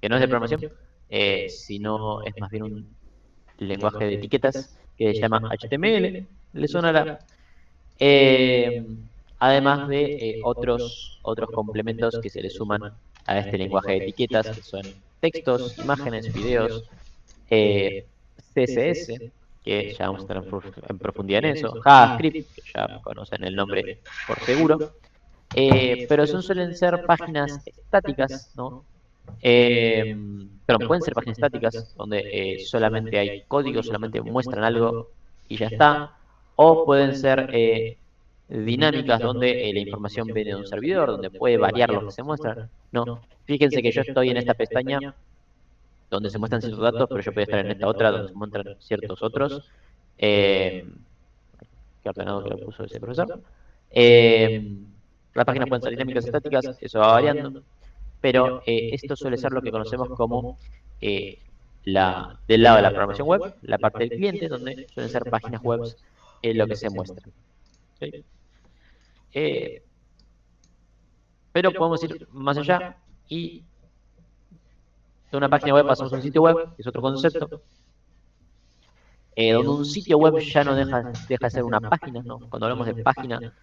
que no es de programación, sino es más bien un lenguaje de etiquetas que se llama HTML, le sonará. Eh, Además de otros complementos que se le suman a este lenguaje de etiquetas, que son textos, imágenes, videos, CSS, que ya vamos a estar en profundidad en eso, JavaScript, que ya conocen el nombre por seguro, pero suelen ser páginas estáticas, ¿no? Eh, perdón, pueden ser páginas estáticas donde solamente hay código, solamente muestran algo y ya está, o pueden ser dinámicas donde la información viene de un servidor, donde puede variar lo que se muestra. No, fíjense que yo estoy en esta pestaña donde se muestran ciertos datos, pero yo podría estar en esta otra donde se muestran ciertos otros. Eh, Qué ordenado que lo puso ese profesor. Eh, las páginas pueden ser dinámicas, estáticas, eso va variando, pero esto suele ser lo que conocemos como eh, del lado de la programación web, la parte del cliente, donde suelen ser páginas web lo que se muestra. ¿Sí? Eh, pero podemos ir más allá y de una página web pasamos a un sitio web, que es otro concepto, donde un sitio web ya no deja de ser una página, ¿no? Cuando hablamos de página,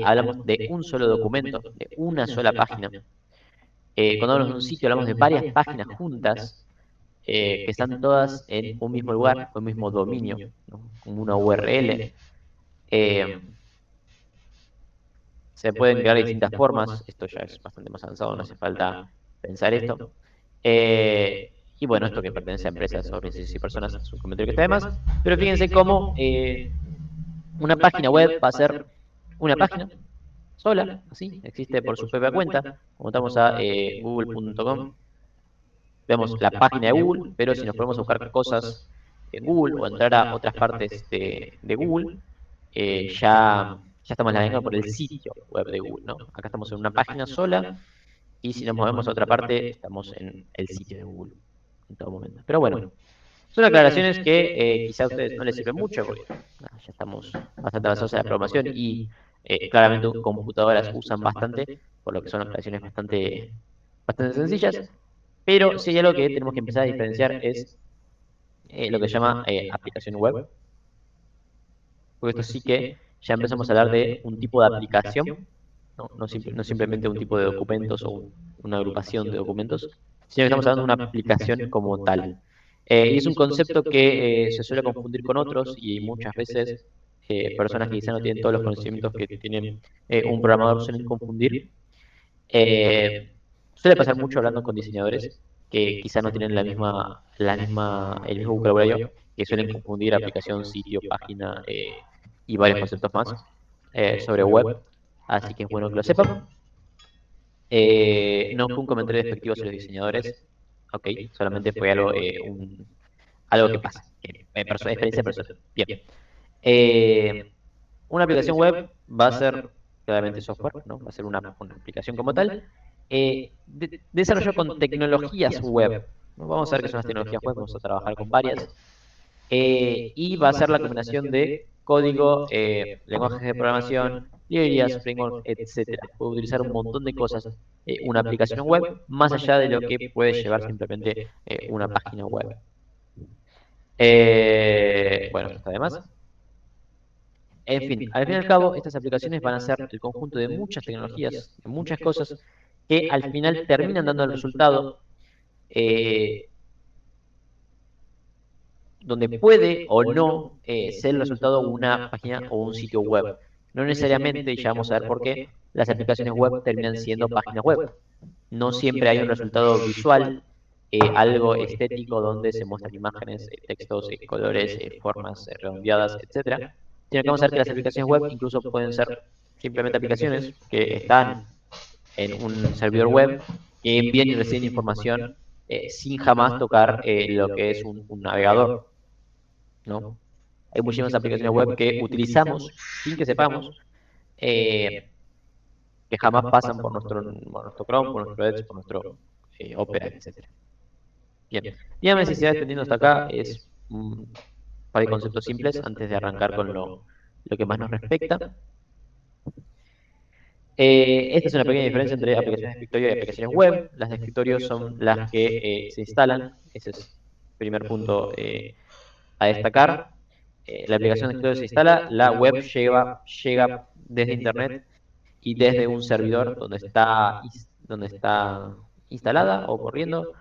hablamos de un solo documento, de una sola página. Cuando hablamos de un sitio, hablamos de varias páginas juntas, que están todas en un mismo lugar, un mismo dominio, ¿no? Como una URL. Eh, Se pueden crear de distintas formas, esto ya es bastante más avanzado, no hace falta pensar esto. Y bueno, esto que pertenece a empresas, organizaciones y personas, es un comentario que está de más, pero fíjense cómo una página web va a ser una página sola, así, existe por su propia cuenta, como estamos a google.com, vemos la página de Google, pero si nos podemos buscar cosas en Google o entrar a otras partes de Google, ya estamos navegando por el sitio web de Google, ¿no? Acá estamos en una página sola y si nos movemos a otra parte, estamos en el sitio de Google en todo momento. Pero bueno, son aclaraciones que quizá a ustedes no les sirven mucho porque ya estamos bastante avanzados en la programación y claramente computadoras usan bastante, por lo que son aclaraciones bastante sencillas. Pero si hay algo que tenemos que empezar a diferenciar es lo que se llama aplicación web, porque esto sí que ya empezamos a hablar de un tipo de aplicación, no simplemente un tipo de documentos o una agrupación de documentos, sino que estamos hablando de una aplicación como tal. Y es un concepto que se suele confundir con otros y muchas veces personas que quizá no tienen todos los conocimientos que tienen un programador suelen confundir. Eh, Suele pasar mucho hablando con diseñadores que quizá no tienen el mismo vocabulario, que suelen confundir aplicación, sitio, página y varios conceptos más sobre web. Así que es bueno que lo sepan. No fue un comentario despectivo sobre los diseñadores, ok, solamente fue algo que pasa, experiencia personal. Bien. Eh, una aplicación web va a ser claramente software, ¿no? Va a ser una aplicación como tal, desarrollado con tecnologías web. ¿No? Vamos a ver qué son las tecnologías web, vamos a trabajar con varias. Y va a ser la combinación de código, lenguajes de programación, librerías, frameworks, etcétera. Puede utilizar un montón de cosas una aplicación web, más allá de lo que puede llevar simplemente una página web. Bueno, esto está de más. En fin, al fin y al cabo, estas aplicaciones van a ser el conjunto de muchas tecnologías, de muchas cosas, que al final terminan dando el resultado eh, donde puede o no ser el resultado una página o un sitio web. No necesariamente, y ya vamos a ver por qué, las aplicaciones web terminan siendo páginas web. No siempre hay un resultado visual, algo estético donde se muestran imágenes, textos, colores, formas redondeadas, etcétera. Sino que vamos a ver que las aplicaciones web incluso pueden ser simplemente aplicaciones que están en un servidor web que envían y reciben información sin jamás tocar lo que es un navegador, ¿no? Hay muchísimas aplicaciones web que utilizamos sin que sepamos, eh, que jamás pasan por nuestro Chrome, por nuestro Edge, por nuestro Opera, etcétera. Bien, dígame si se va extendiendo hasta acá, es un par de conceptos simples antes de arrancar con lo que más nos respecta. Esta es una pequeña diferencia entre aplicaciones de escritorio y aplicaciones web. Las de escritorio son las que se instalan. Ese es el primer punto a destacar. La aplicación de escritorio se instala, la web llega desde Internet y desde un servidor donde está instalada o corriendo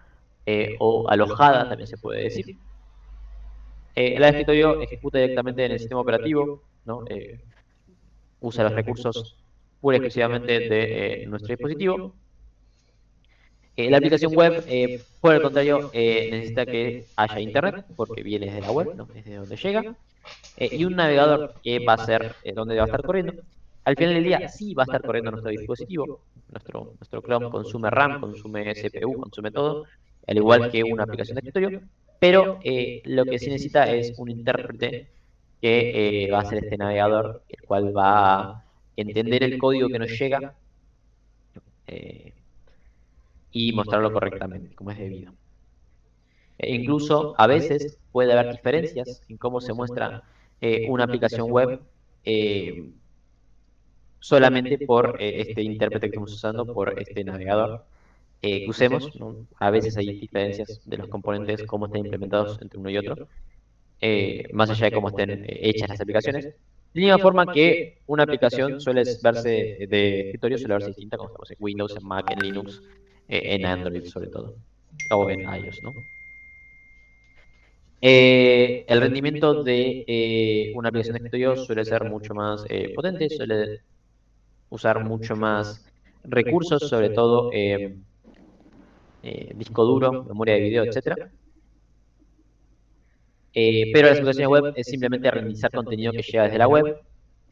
o alojada, también se puede decir. La de escritorio ejecuta directamente en el sistema operativo, ¿no? Usa los recursos pura y exclusivamente de nuestro dispositivo. La aplicación web, por el contrario, necesita que haya internet, porque viene desde la web, ¿no? Es de donde llega, y un navegador que va a ser donde va a estar corriendo. Al final del día, sí va a estar corriendo nuestro dispositivo, nuestro Chrome consume RAM, consume CPU, consume todo, al igual que una aplicación de escritorio, pero lo que sí necesita es un intérprete que va a ser este navegador, el cual va a entender el código que nos llega eh, y mostrarlo correctamente, como es debido. Incluso a veces puede haber diferencias en cómo se muestra una aplicación web eh, solamente por este intérprete que estamos usando, por este navegador que usemos, ¿no? A veces hay diferencias de los componentes, cómo están implementados entre uno y otro, más allá de cómo estén hechas las aplicaciones. De la misma forma que una aplicación suele verse de escritorio, suele verse distinta como estamos en Windows, en Mac, en Linux, en Android sobre todo, o en iOS, ¿no? El rendimiento de una aplicación de escritorio suele ser mucho más potente, suele usar mucho más recursos, sobre todo disco duro, memoria de video, etcétera. Pero las aplicaciones web es simplemente reiniciar contenido que llega desde la web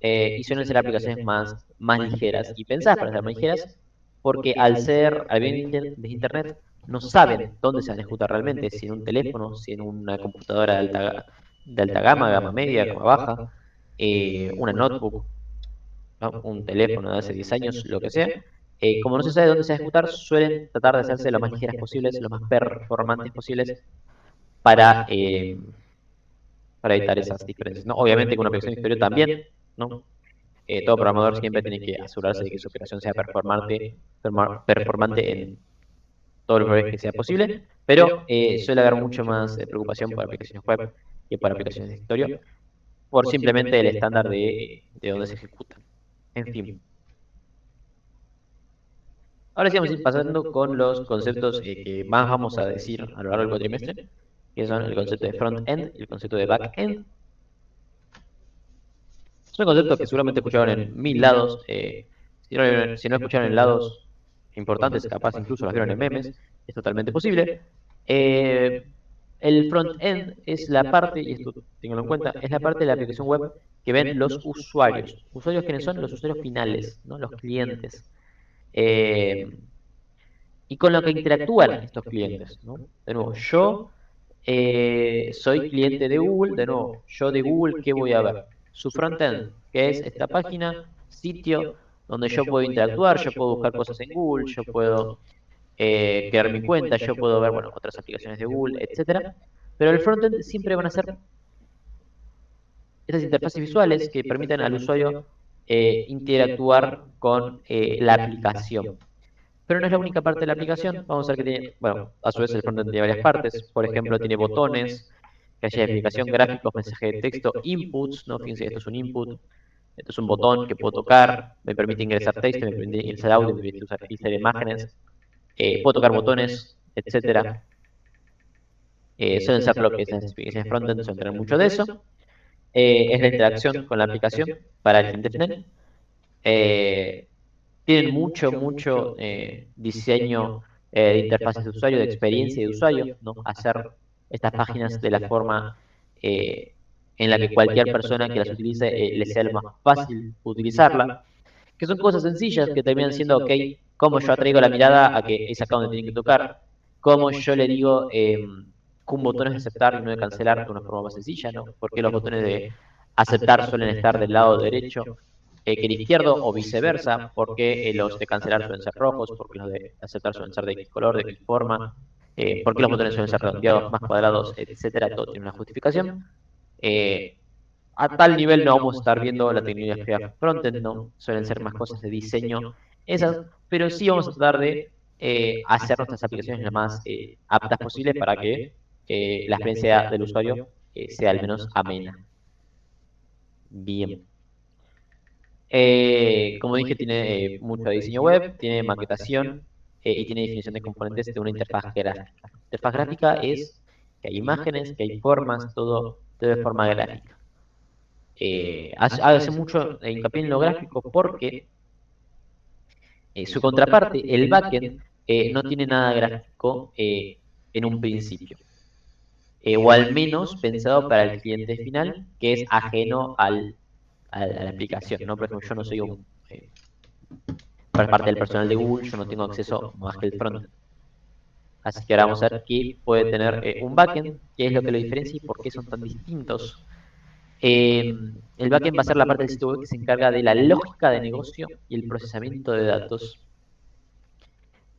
y suelen ser aplicaciones más ligeras y pensadas para ser más ligeras porque al venir de internet no saben dónde se van a ejecutar realmente, si en un teléfono, si en una computadora de alta gama, gama media, gama baja, una notebook, ¿no? Un teléfono de hace 10 años, lo que sea. Como no se sabe dónde se va a ejecutar, suelen tratar de hacerse lo más ligeras posibles, lo más performantes posibles para, eh, para evitar esas diferencias, ¿no? Obviamente con una aplicación de escritorio también, ¿no? Todo programador siempre tiene que asegurarse de que su aplicación sea performante en todos los niveles que sea posible, pero suele haber mucho más preocupación por aplicaciones web que por aplicaciones de escritorio, por simplemente el estándar de dónde se ejecuta. En fin. Ahora sí vamos a ir pasando con los conceptos que más vamos a decir a lo largo del cuatrimestre, que son el concepto de front-end y el concepto de back-end. Son conceptos que seguramente escucharon en mil lados. Si no escucharon en lados importantes, capaz incluso los vieron en memes, es totalmente posible. Eh, el front-end es la parte, y esto tenganlo en cuenta, es la parte de la aplicación web que ven los usuarios. ¿Usuarios quiénes son? Los usuarios finales, ¿no? Los clientes. Eh, y con lo que interactúan estos clientes, ¿no? De nuevo, yo soy cliente de Google, de nuevo, yo de Google, ¿qué voy a ver? Su frontend, que es esta página, sitio, donde yo puedo interactuar, yo puedo buscar cosas en Google, yo puedo crear mi cuenta, yo puedo ver, bueno, otras aplicaciones de Google, etcétera. Pero el frontend siempre van a ser estas interfaces visuales que permitan al usuario interactuar con la aplicación. Pero no es la única parte de la aplicación. Vamos a ver que tiene, bueno, a su vez el frontend tiene varias partes. Por ejemplo, tiene botones, calle de explicación, gráficos, mensaje de texto, inputs, ¿no? Fíjense, esto es un input, esto es un botón que puedo tocar, me permite ingresar texto, me permite ingresar audio, me permite usar imágenes, puedo tocar botones, etcétera. Suelen ser lo que es las explicaciones frontend, suelen tener mucho de eso. Es la interacción con la aplicación para el cliente final. Eh, Tienen mucho diseño de interfaces de usuario, de experiencia de usuario, ¿no? Hacer estas páginas de la forma en la que cualquier persona que las utilice le sea lo más fácil utilizarla, que son cosas sencillas que terminan siendo, ok, cómo yo atraigo la mirada a que es acá donde tienen que tocar, cómo yo le digo que un botón es aceptar y no de cancelar de una forma más sencilla, ¿no? Porque los botones de aceptar suelen estar del lado derecho que el izquierdo o viceversa, porque los de cancelar suelen ser rojos, porque los de aceptar suelen ser de X color, de X forma, porque los botones suelen ser redondeados, más cuadrados, etcétera, todo tiene una justificación. Eh, a tal nivel no vamos a estar viendo la tecnología frontend, no, suelen ser más cosas de diseño, esas, pero sí vamos a tratar de hacer nuestras aplicaciones lo más aptas posibles para que la experiencia del usuario sea al menos amena. Bien. Como dije, tiene mucho diseño web, tiene maquetación y tiene definición de componentes de una interfaz gráfica. Interfaz gráfica es que hay imágenes, que hay formas, todo de forma gráfica. Hace mucho hincapié en lo gráfico porque su contraparte, el backend, no tiene nada gráfico en un principio. O al menos pensado para el cliente final, que es ajeno a la aplicación, ¿no? Por ejemplo, yo no soy por parte del personal de Google, yo no tengo acceso más que el frontend. Así que ahora vamos a ver qué puede tener un backend, qué es lo que lo diferencia y por qué son tan distintos. El backend va a ser la parte del sitio web que se encarga de la lógica de negocio y el procesamiento de datos.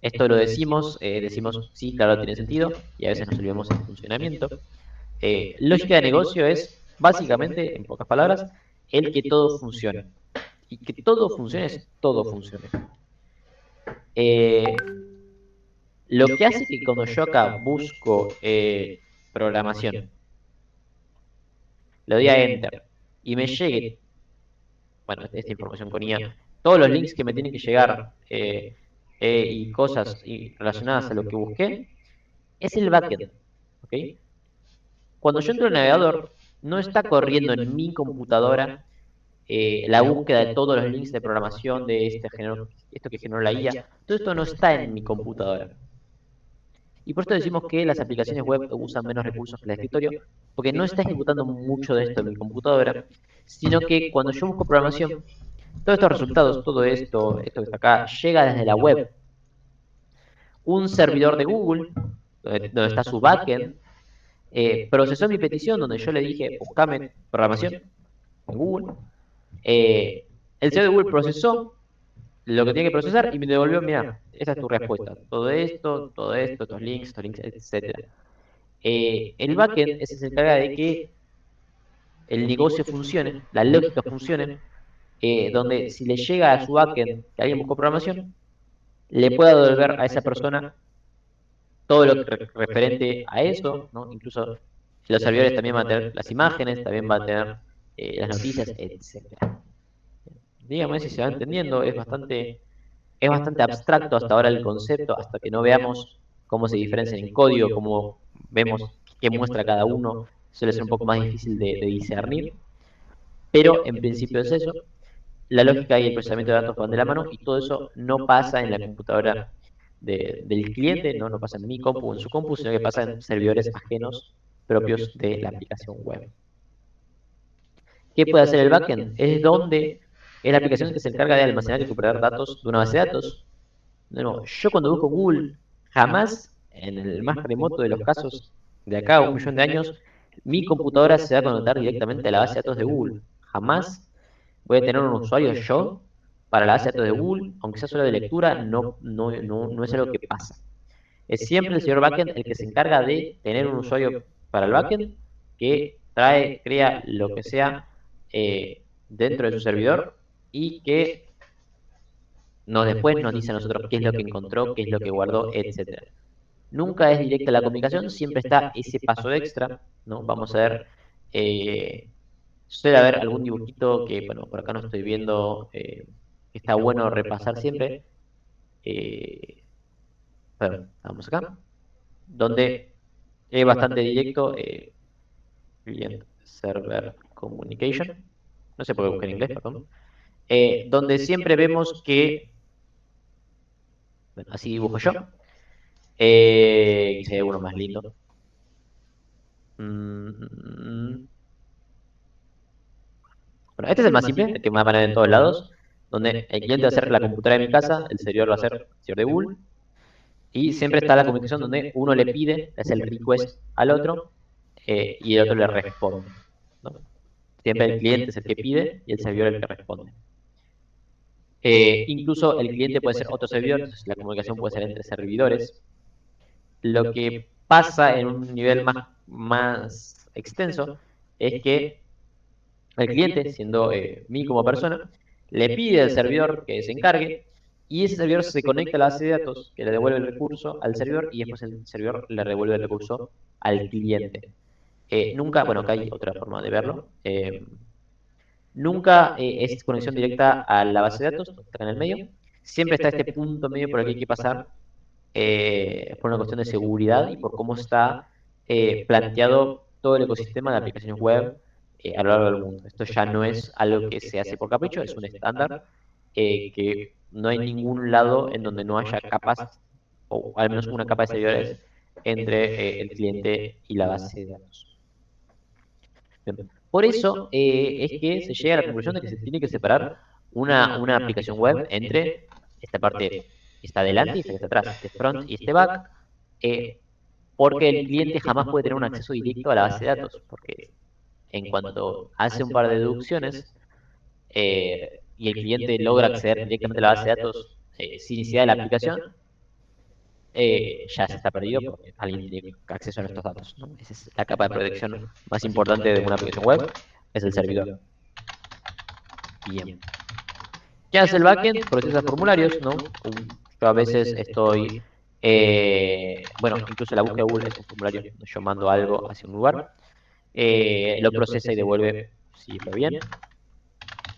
Esto lo decimos, sí, claro, tiene sentido, y a veces nos olvidamos del funcionamiento. Lógica de negocio es, básicamente, en pocas palabras, el que todo funcione. Y que todo funcione es todo funcione. Eh, lo que hace que cuando yo acá busco programación, le doy a Enter y me llegue, bueno, esta información con IA, todos los links que me tienen que llegar y cosas relacionadas a lo que busqué, es el backend. ¿Ok? Cuando yo entro al navegador, no está corriendo en mi computadora la búsqueda de todos los links de programación de esto que generó la IA. Todo esto no está en mi computadora. Y por esto decimos que las aplicaciones web usan menos recursos que el escritorio, porque no está ejecutando mucho de esto en mi computadora, sino que cuando yo busco programación, todos estos resultados, todo esto que está acá, llega desde la web. Un servidor de Google, donde está su backend, procesó mi petición donde yo le dije, buscame programación en Google. El servidor de Google procesó lo que tiene que procesar y me devolvió, mira, esa es tu respuesta. Todo esto, estos links, etcétera. El backend se encarga de que el negocio funcione, la lógica funcione, donde si le llega a su backend que alguien buscó programación, le pueda devolver a esa persona todo lo referente a eso, ¿no? Incluso los servidores también van a tener las imágenes, también va a tener las noticias, etcétera. Dígame si se va entendiendo, es bastante abstracto hasta ahora el concepto, hasta que no veamos cómo se diferencian en código, cómo vemos qué muestra cada uno, suele ser un poco más difícil de discernir, pero en principio es eso. La lógica y el procesamiento de datos van de la mano y todo eso no pasa en la computadora del cliente, no pasa en mi compu o en su compu, sino que pasa en servidores ajenos propios de la aplicación web. ¿Qué puede hacer el backend? Es la aplicación que se encarga de almacenar y recuperar datos de una base de datos. No, yo cuando busco Google, jamás, en el más remoto de los casos de acá a 1 millón de años, mi computadora se va a conectar directamente a la base de datos de Google. Jamás voy a tener un usuario yo para la base de datos de Google, aunque sea solo de lectura, no es algo que pasa. Es siempre el señor backend el que se encarga de tener un usuario para el backend que crea lo que sea dentro de su servidor y que después nos dice a nosotros qué es lo que encontró, qué es lo que guardó, etcétera. Nunca es directa la comunicación, siempre está ese paso extra, ¿no? Vamos a ver, suele haber algún dibujito que, bueno, por acá no estoy viendo, que está bueno repasar siempre. Eh, perdón, vamos acá, donde es bastante directo, Client Server Communication, no sé por qué busqué en inglés, perdón, donde siempre vemos que, bueno, así dibujo yo, quizá hay alguno más lindo. Bueno, este es el más simple, el que me va a poner en todos lados, donde el cliente va a ser la computadora de mi casa, el servidor va a ser el servidor de Google, y siempre está la comunicación donde uno le pide, le hace el request al otro, y el otro le responde, ¿no? Siempre el cliente es el que pide y el servidor el que responde. Incluso el cliente puede ser otro servidor, entonces la comunicación puede ser entre servidores. Lo que pasa en un nivel más extenso es que El cliente, siendo mí como persona, le pide al servidor que se encargue y ese servidor se conecta a la base de datos que le devuelve el recurso al servidor y después el servidor le devuelve el recurso al cliente. Nunca, bueno, acá hay otra forma de verlo. Nunca es conexión directa a la base de datos, está en el medio. Siempre está este punto medio por el que hay que pasar por una cuestión de seguridad y por cómo está planteado todo el ecosistema de aplicaciones web a lo largo del mundo. Esto ya no es algo que se hace por capricho, es un estándar que no hay ningún lado en donde no haya capas, o al menos una capa de servidores, entre el cliente y la base de datos. Bien. Por eso es que se llega a la conclusión de que se tiene que separar una aplicación web entre esta parte que está adelante y esta que está atrás, este front y este back, eh, porque el cliente jamás puede tener un acceso directo a la base de datos, porque en cuanto hace un par de deducciones y el cliente logra acceder directamente a la base de datos sin necesidad de la aplicación, ya se está perdido porque alguien tiene acceso a nuestros datos, ¿no? Esa es la capa de protección más importante de una aplicación web, es el servidor. Bien. ¿Qué hace el backend? Procesa formularios, ¿no? Yo a veces estoy, bueno, incluso la búsqueda de Google es un formulario, yo mando algo hacia un lugar, lo procesa y devuelve si fue bien.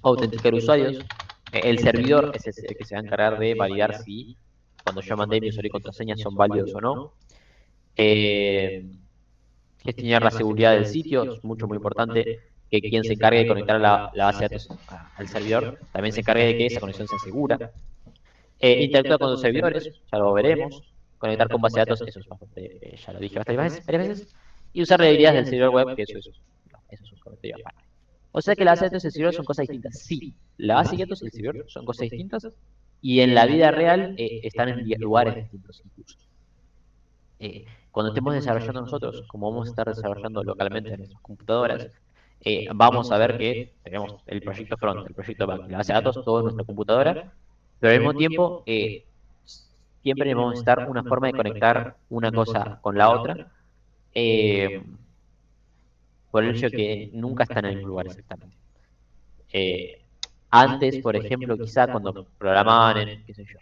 Autenticar usuarios. El servidor es el que se va a encargar de validar si cuando yo mandé mi usuario y contraseña son válidos o no. Eh, Gestionar la seguridad del sitio, es mucho, muy importante que quien se encargue de conectar la base de datos al servidor también se encargue de que esa conexión sea segura. Interactuar con los servidores, ya lo veremos. Conectar con base de datos, eso es bastante, ya lo dije varias veces. Y usar habilidades del servidor web, que eso es un comentario aparte. O sea que la base de datos y el servidor son cosas distintas. Sí, la base de datos y el servidor son cosas distintas. Y en la vida real están en lugares distintos incluso. Cuando estemos desarrollando nosotros, como vamos a estar desarrollando localmente en nuestras computadoras, vamos a ver que tenemos el proyecto front, el proyecto back, la base de datos, todo en nuestra computadora, pero al mismo tiempo siempre vamos a necesitar una forma de conectar una cosa con la otra, eh, por el hecho de que nunca están en el mismo lugar exactamente. Eh, Antes, por ejemplo, quizá cuando programaban en, qué sé yo,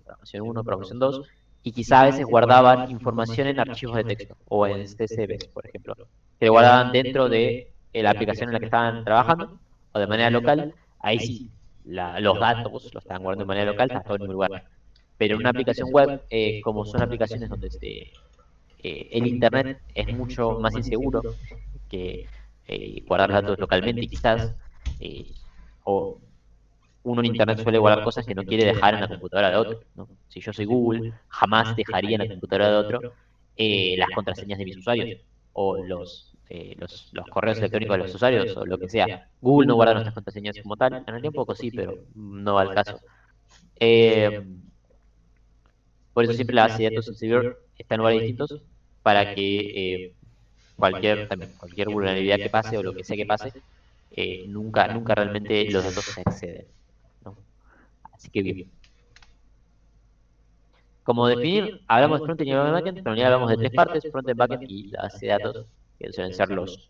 programación uno programación 2 y quizá a veces guardaban información en archivos de texto o en CSVs, por ejemplo, que guardaban dentro de la aplicación en la que estaban trabajando o de manera local, ahí sí, los datos los estaban guardando de manera local, está todo en un lugar. Pero en una aplicación web, como son aplicaciones donde el Internet es mucho más inseguro que guardar los datos localmente, quizás, eh, o uno en Internet suele guardar cosas que no quiere dejar en la computadora de otro, ¿no? Si yo soy Google, jamás dejaría en la computadora de otro las contraseñas de mis usuarios o los correos electrónicos de los usuarios o lo que sea. Google no guarda nuestras contraseñas como tal, en realidad un poco sí, pero no va al caso. Eh, por eso siempre la base de datos del servidor está en lugares distintos para que cualquier vulnerabilidad que pase o lo que sea que pase, nunca realmente los datos se acceden, ¿no? Así que bien. Como definir, hablamos de frontend y hablamos de backend, pero en realidad hablamos de tres partes, frontend, backend y la base de datos, que suelen ser los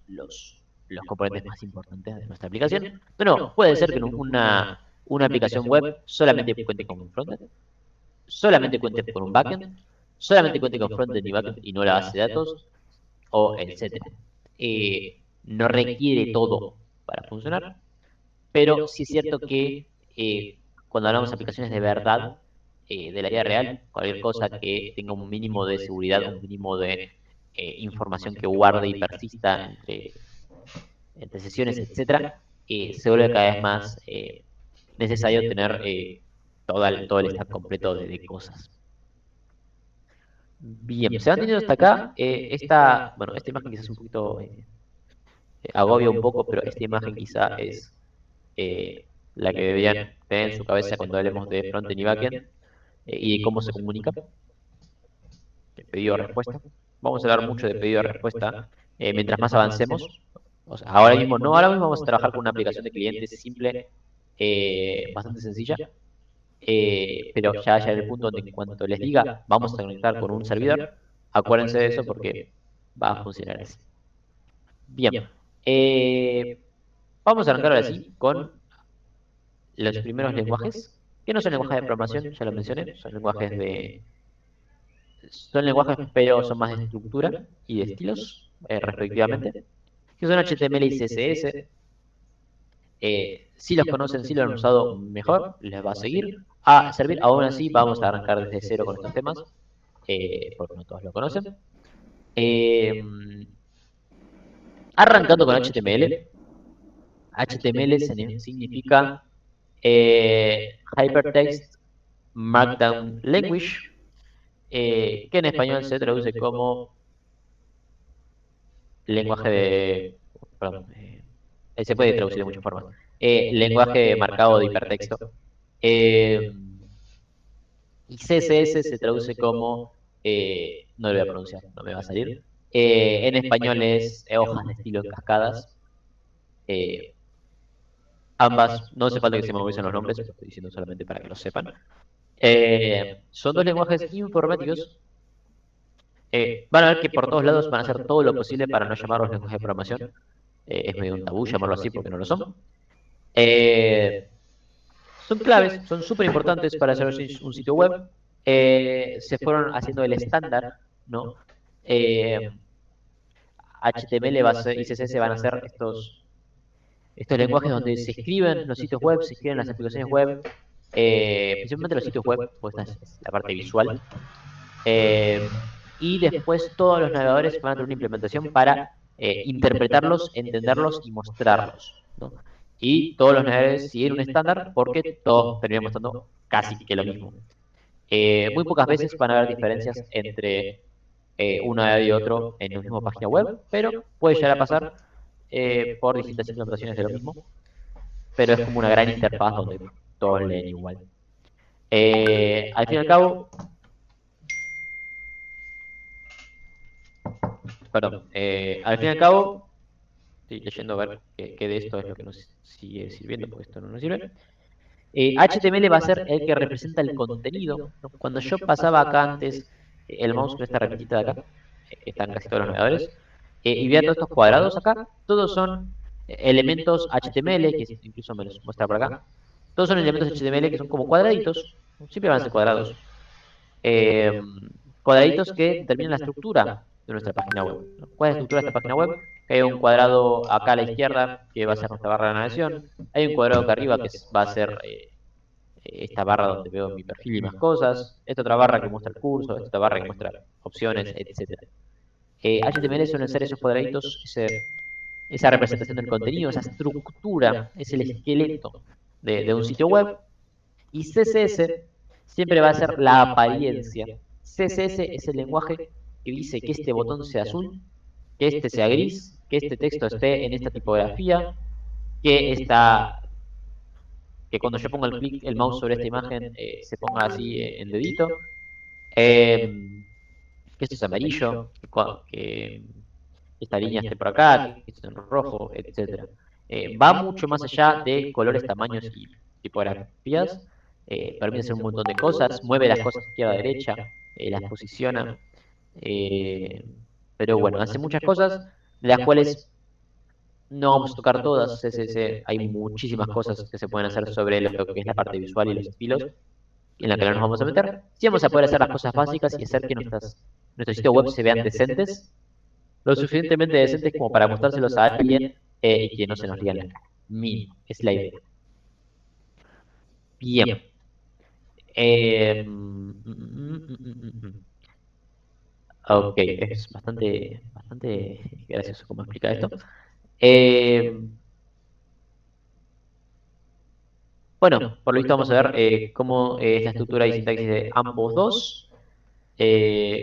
componentes más importantes de nuestra aplicación. Bueno, puede ser que una aplicación web solamente cuente con un frontend, solamente cuente con un backend, solamente cuente con frontend y backend y no la base de datos, o etcétera. No requiere todo para funcionar, pero sí es cierto que cuando hablamos de aplicaciones de verdad, de la vida real, cualquier cosa que tenga un mínimo de seguridad, un mínimo de información que guarde y persista entre sesiones, etcétera, se vuelve cada vez más necesario tener todo el stack completo de cosas. Bien, se van teniendo hasta acá. Bueno, esta imagen quizás es un poquito agobia un poco, pero esta imagen quizá es la que deberían tener en su cabeza cuando hablemos de frontend y backend y de cómo se comunica, de pedido-respuesta. Vamos a hablar mucho de pedido-respuesta mientras más avancemos. O sea, ahora mismo no, ahora mismo vamos a trabajar con una aplicación de clientes simple, bastante sencilla, pero ya en el punto donde en cuanto les diga vamos a conectar con un servidor, acuérdense de eso porque va a funcionar así. Bien. Vamos a arrancar ahora sí con los primeros lenguajes, que no son lenguajes de programación, ya lo mencioné, son lenguajes pero son más de estructura y de estilos, respectivamente, que son HTML y CSS. Si los conocen, si lo han usado mejor, les va a seguir a servir. Aún así, vamos a arrancar desde cero con estos temas, porque no todos lo conocen. Eh, Arrancando con HTML. HTML significa Hypertext Markdown Language, que en español se traduce como lenguaje de... Perdón, se puede traducir de muchas formas. Lenguaje marcado de hipertexto. Eh, y CSS se traduce como... no lo voy a pronunciar, no me va a salir. En español es hojas de estilo en cascadas. Eh, Ambas, no hace falta que se memorizan los nombres, lo estoy diciendo solamente para que lo sepan. Son dos lenguajes informáticos. Van a ver que por todos lados van a hacer todo lo posible para no llamarlos lenguajes de programación. Es medio un tabú llamarlo así porque no lo son. Eh, Son claves, son súper importantes para hacer un sitio web. Se fueron haciendo el estándar, ¿no? Eh, HTML y CSS van a ser estos lenguajes donde se escriben los sitios web, se escriben las aplicaciones web, principalmente los sitios web, pues esta es la parte visual. Eh, y después todos los navegadores van a tener una implementación para interpretarlos, entenderlos y mostrarlos, ¿no? Y todos los navegadores siguen un estándar porque todos terminan mostrando casi que lo mismo. Muy pocas veces van a haber diferencias entre un navegador y otro en una misma página web, pero puede llegar a pasar por distintas implementaciones de lo mismo, pero es como una gran interfaz donde todos leen igual. Al fin y al cabo, perdón, al fin y al cabo, estoy leyendo a ver qué de esto es lo que nos sigue sirviendo, porque esto no nos sirve. HTML va a ser el que representa el contenido, ¿no? Cuando yo pasaba acá antes el mouse con esta repetita de acá, que están casi todos los navegadores, y veía todos estos cuadrados acá, todos son elementos HTML, que incluso me los muestra por acá. Todos son elementos HTML que son como cuadraditos, siempre van a ser cuadrados. eh, Cuadraditos que determinan la estructura de nuestra página web, ¿no? ¿Cuál es la estructura de esta página web? Hay un cuadrado acá a la izquierda que va a ser nuestra barra de navegación. Hay un cuadrado acá arriba que va a ser esta barra donde veo mi perfil y más cosas. Esta otra barra que muestra el curso. Esta otra barra que muestra opciones, etcétera. HTML suelen ser esos cuadraditos, esa representación del contenido, esa estructura, es el esqueleto de un sitio web. Y CSS siempre va a ser la apariencia. CSS es el lenguaje que dice que este botón sea azul, que este sea gris, que este texto esté en esta tipografía, que cuando yo ponga el mouse sobre esta imagen se ponga así en dedito, que esto es amarillo, que esta línea esté por acá, que esto es en rojo, etcétera. Va mucho más allá de colores, tamaños y tipografías. Permite hacer un montón de cosas, mueve las cosas de izquierda a derecha, las posiciona. eh, pero bueno, hace muchas cosas, de las cuales no vamos a tocar todas. Hay muchísimas cosas que se pueden hacer sobre lo que es la parte visual y los estilos, en la que no nos vamos a meter. Sí vamos a poder hacer las cosas básicas y hacer que nuestros sitios web se vean decentes, lo suficientemente decentes como para mostrárselos a alguien y que no se nos ría la cara. Mínimo, es la idea. Bien. Ok, es bastante gracioso cómo explica esto. Eh, bueno, por lo visto vamos a ver cómo es la estructura y sintaxis de ambos dos.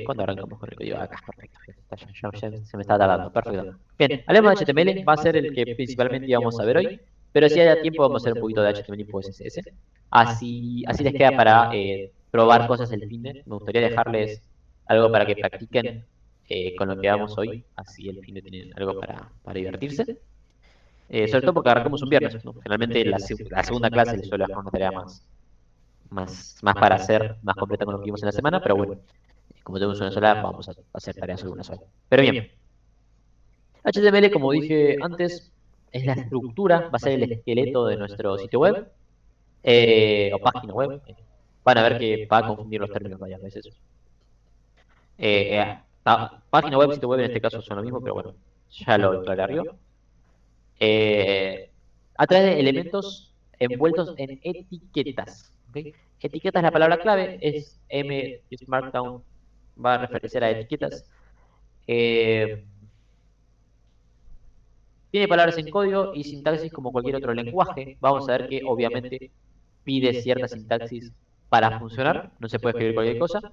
¿Cuándo arrancamos con el código? Acá, perfecto. Ya se me está tardando, perfecto. Bien, hablemos de HTML, va a ser el que principalmente íbamos a ver hoy, pero si haya tiempo vamos a hacer un poquito de HTML y CSS. Así les queda para probar cosas el finde. Me gustaría dejarles algo para que practiquen con lo que hagamos hoy, así el finde tienen algo para divertirse. Sobre todo porque arrancamos un viernes, ¿no? Generalmente la segunda clase les suelo dejar una tarea más para hacer, más completa con lo que vimos en la semana, pero bueno, como tenemos una sola, vamos a hacer tareas sobre una sola. Pero bien, HTML, como dije antes, es la estructura, va a ser el esqueleto de nuestro sitio web o página web. Van a ver que va a confundir los términos varias veces. Página web, sitio web en este caso son lo mismo, pero bueno, ya lo aclaré yo. A través de elementos envueltos en etiquetas. ¿Ok? Etiquetas es la palabra clave, es Markdown, va a referenciar a etiquetas. Tiene palabras en código y sintaxis como cualquier otro lenguaje. Vamos a ver que obviamente pide cierta sintaxis para funcionar, no se puede escribir cualquier cosa,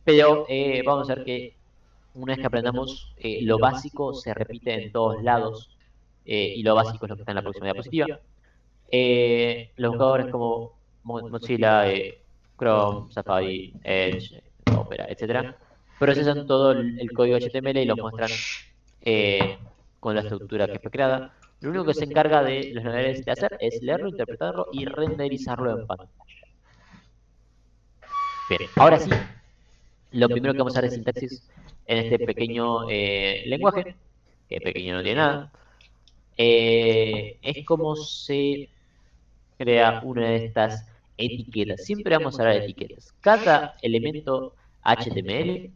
pero vamos a ver que una vez que aprendamos lo básico se repite en todos lados y lo básico es lo que está en la próxima diapositiva. Los buscadores como Mozilla, Chrome, Safari, Edge, Opera, etcétera, procesan todo el código HTML y lo muestran con la estructura que fue creada. Lo único que se encarga de los navegadores de hacer es leerlo, interpretarlo y renderizarlo en pantalla. Bien, ahora sí, lo primero que vamos a ver es sintaxis en este pequeño lenguaje, que pequeño no tiene nada, es como se crea una de estas etiquetas. Siempre vamos a hablar de etiquetas. Cada elemento HTML,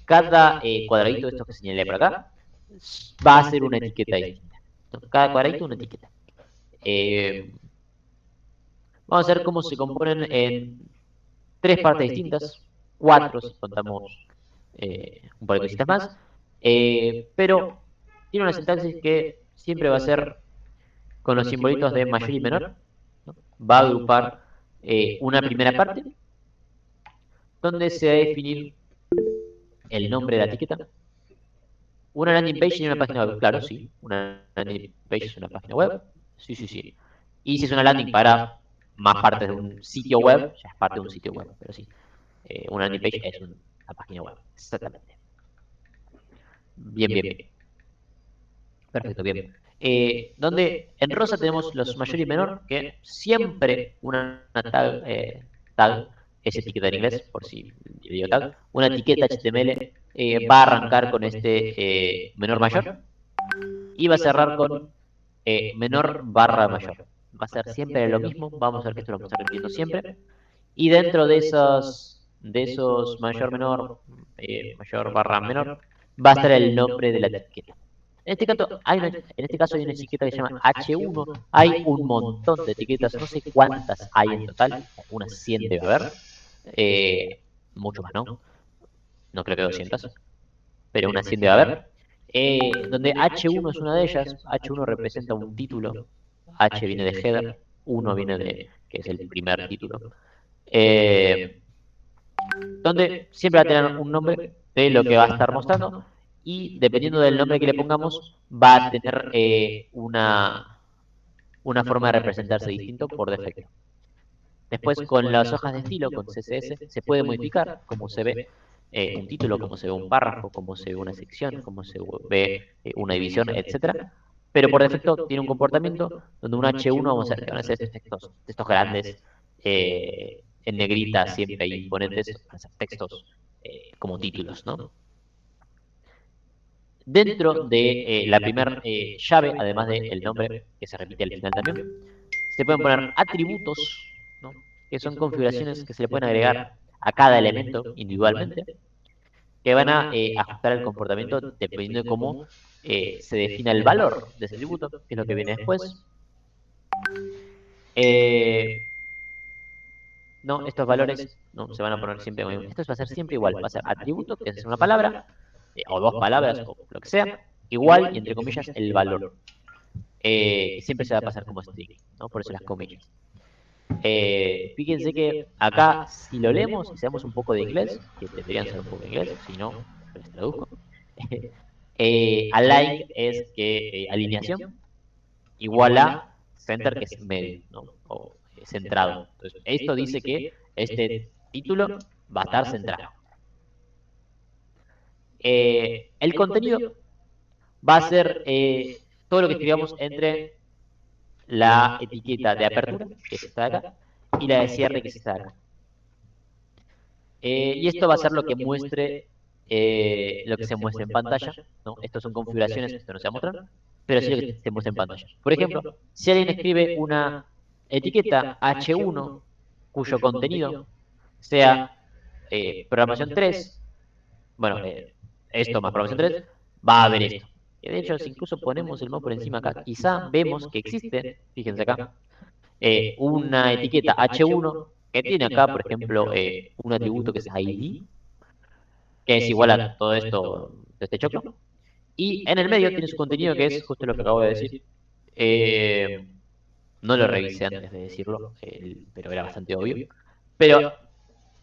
cada cuadradito de estos que señalé por acá, va a ser una etiqueta distinta. ¿No? Cada cuadradito una etiqueta. Vamos a ver cómo se componen en tres partes distintas, cuatro si contamos un par de cositas más, pero tiene una sintaxis que siempre va a ser con los simbolitos de mayor y menor, ¿no? Va a agrupar una primera parte, donde se va a definir el nombre de la etiqueta, una landing page y una página web. Claro, sí, una landing page es una página web, sí, sí, sí. Y si es una landing para más partes de un sitio web, ya es parte de un sitio web, pero sí. Una landing page es una página web, exactamente. Bien, bien, bien. Perfecto, bien. Donde en rosa tenemos los mayor y menor, que siempre una tag es etiqueta en inglés, por si digo tag, una etiqueta HTML va a arrancar con este menor mayor y va a cerrar con menor barra mayor. Va a ser siempre lo mismo, vamos a ver que esto lo vamos a estar repitiendo siempre. Y dentro de esos mayor menor, mayor barra menor, va a estar el nombre de la etiqueta. En este caso hay una etiqueta que se llama H1. Hay un montón de etiquetas, no sé cuántas hay en total, unas 100 debe haber. Mucho más, ¿no? No creo que 200, pero unas 100 debe haber. Donde H1 es una de ellas. H1 representa un título. H viene de header, 1 viene de, que es el primer título. Donde siempre va a tener un nombre de lo que va a estar mostrando y dependiendo del nombre que le pongamos va a tener una forma de representarse distinto por defecto. Después con las hojas de estilo, con CSS, se puede modificar cómo se ve un título, cómo se ve un párrafo, cómo se ve una sección, cómo se ve una división, etcétera. Pero por defecto tiene un comportamiento donde un H1 vamos a ver que van a ser textos grandes, en negrita siempre hay imponentes, van a ser textos como títulos, ¿no? Dentro de la primera llave, además del nombre que se repite al final también, se pueden poner atributos, ¿no? Que son configuraciones que se le pueden agregar a cada elemento individualmente, que van a ajustar el comportamiento dependiendo de cómo se defina el valor de ese atributo, que es lo que viene después. No, estos valores no se van a poner siempre. Esto va a ser siempre igual. Va a ser atributo, que es una palabra, o dos palabras, o lo que sea, igual y entre comillas el valor. Que siempre se va a pasar como string, ¿no? Por eso las comillas. Fíjense que acá, si lo leemos y sabemos un poco de inglés, que deberían ser un poco de inglés, si no, les traduzco. Align es que alineación, igual a center, que es medio, ¿no? O centrado. Entonces, esto dice que este título va a estar centrado. El contenido va a ser todo lo que escribamos entre la etiqueta de apertura, que es esta de acá, y la de cierre, que es esta de acá. Y esto va a ser lo que muestre lo que se muestre en pantalla, ¿no? Estas son configuraciones, esto no se va a mostrar, pero sí lo que se muestra en pantalla. Por ejemplo, si alguien escribe una etiqueta H1 cuyo contenido sea programación 3, bueno, esto más programación 3, va a haber esto. Y de hecho, si incluso ponemos el mouse por encima acá, quizá vemos que existe, fíjense acá, una etiqueta H1 que tiene acá, por ejemplo, un atributo que es ID, que es igual a todo esto de este choclo. Y en el medio tiene su contenido, que es justo lo que acabo de decir. Eh, no lo revisé antes de decirlo, pero era bastante obvio. Pero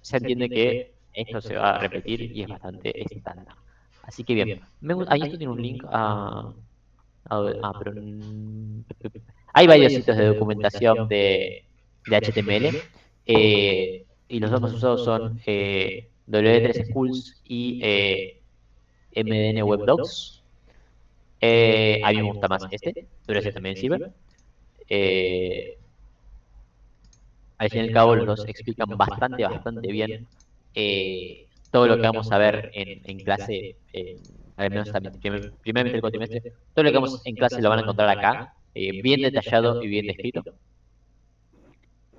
se entiende que esto se va a repetir y es bastante estándar. Así que bien, ahí esto tiene un link pero hay varios sitios de documentación de HTML y los dos más usados son W3 Schools y MDN Web Docs. A mí me gusta más este, pero ese también sirve. Eh, Al fin y al cabo, los dos explican bastante bien todo lo que vamos a ver en clase, al menos también, primeramente el cuatrimestre, todo lo que vamos en clase lo van a encontrar acá, bien detallado y bien descrito.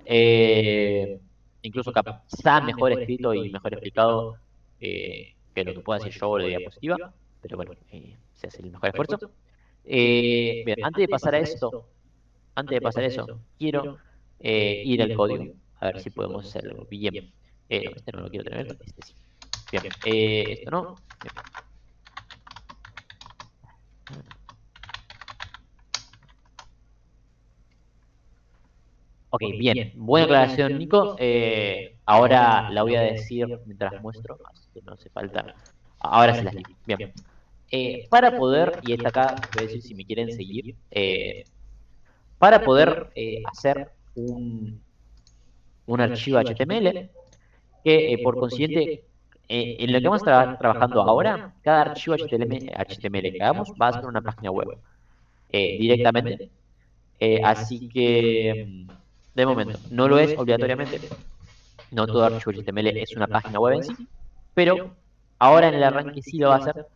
Eh, Incluso quizá mejor escrito y mejor explicado que lo que pueda decir yo o la diapositiva, pero bueno, se hace el mejor esfuerzo. Bien, antes de pasar eso, quiero ir al código, a ver si podemos hacerlo bien. No, este no lo quiero tener, este sí. Bien, esto no. Bien. Ok, bien. Buena aclaración, Nico. Ahora la voy a decir mientras muestro, así que no hace falta. Ahora se las digo. Bien. Para poder, y esta acá voy a decir si me quieren seguir, para poder hacer un archivo HTML, que por consiguiente, en lo que vamos a estar trabajando ahora, cada archivo HTML que hagamos va a ser una página web directamente. Así que, de momento, no lo es obligatoriamente. No todo archivo HTML es una página web en sí, pero ahora en el arranque sí lo va a hacer.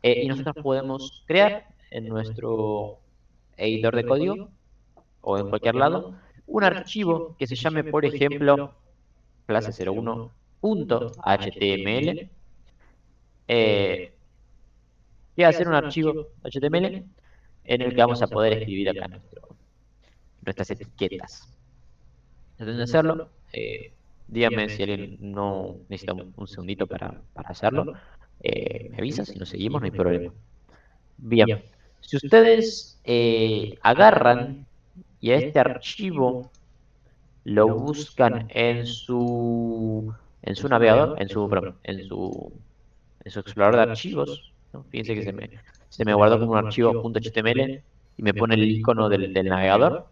Y nosotros podemos crear en nuestro editor de código o en cualquier lado un archivo que se llame, por ejemplo, clase01.html, que va a ser un archivo HTML en el que vamos a poder escribir acá nuestras etiquetas. Antes de hacerlo, dígame si alguien no necesita un segundito para hacerlo. Me avisa, si nos seguimos, no hay problema. Bien, si ustedes agarran y a este archivo lo buscan en su navegador, perdón, en su explorador de archivos, ¿no? Fíjense que se me guardó como un archivo .html y me pone el icono del navegador.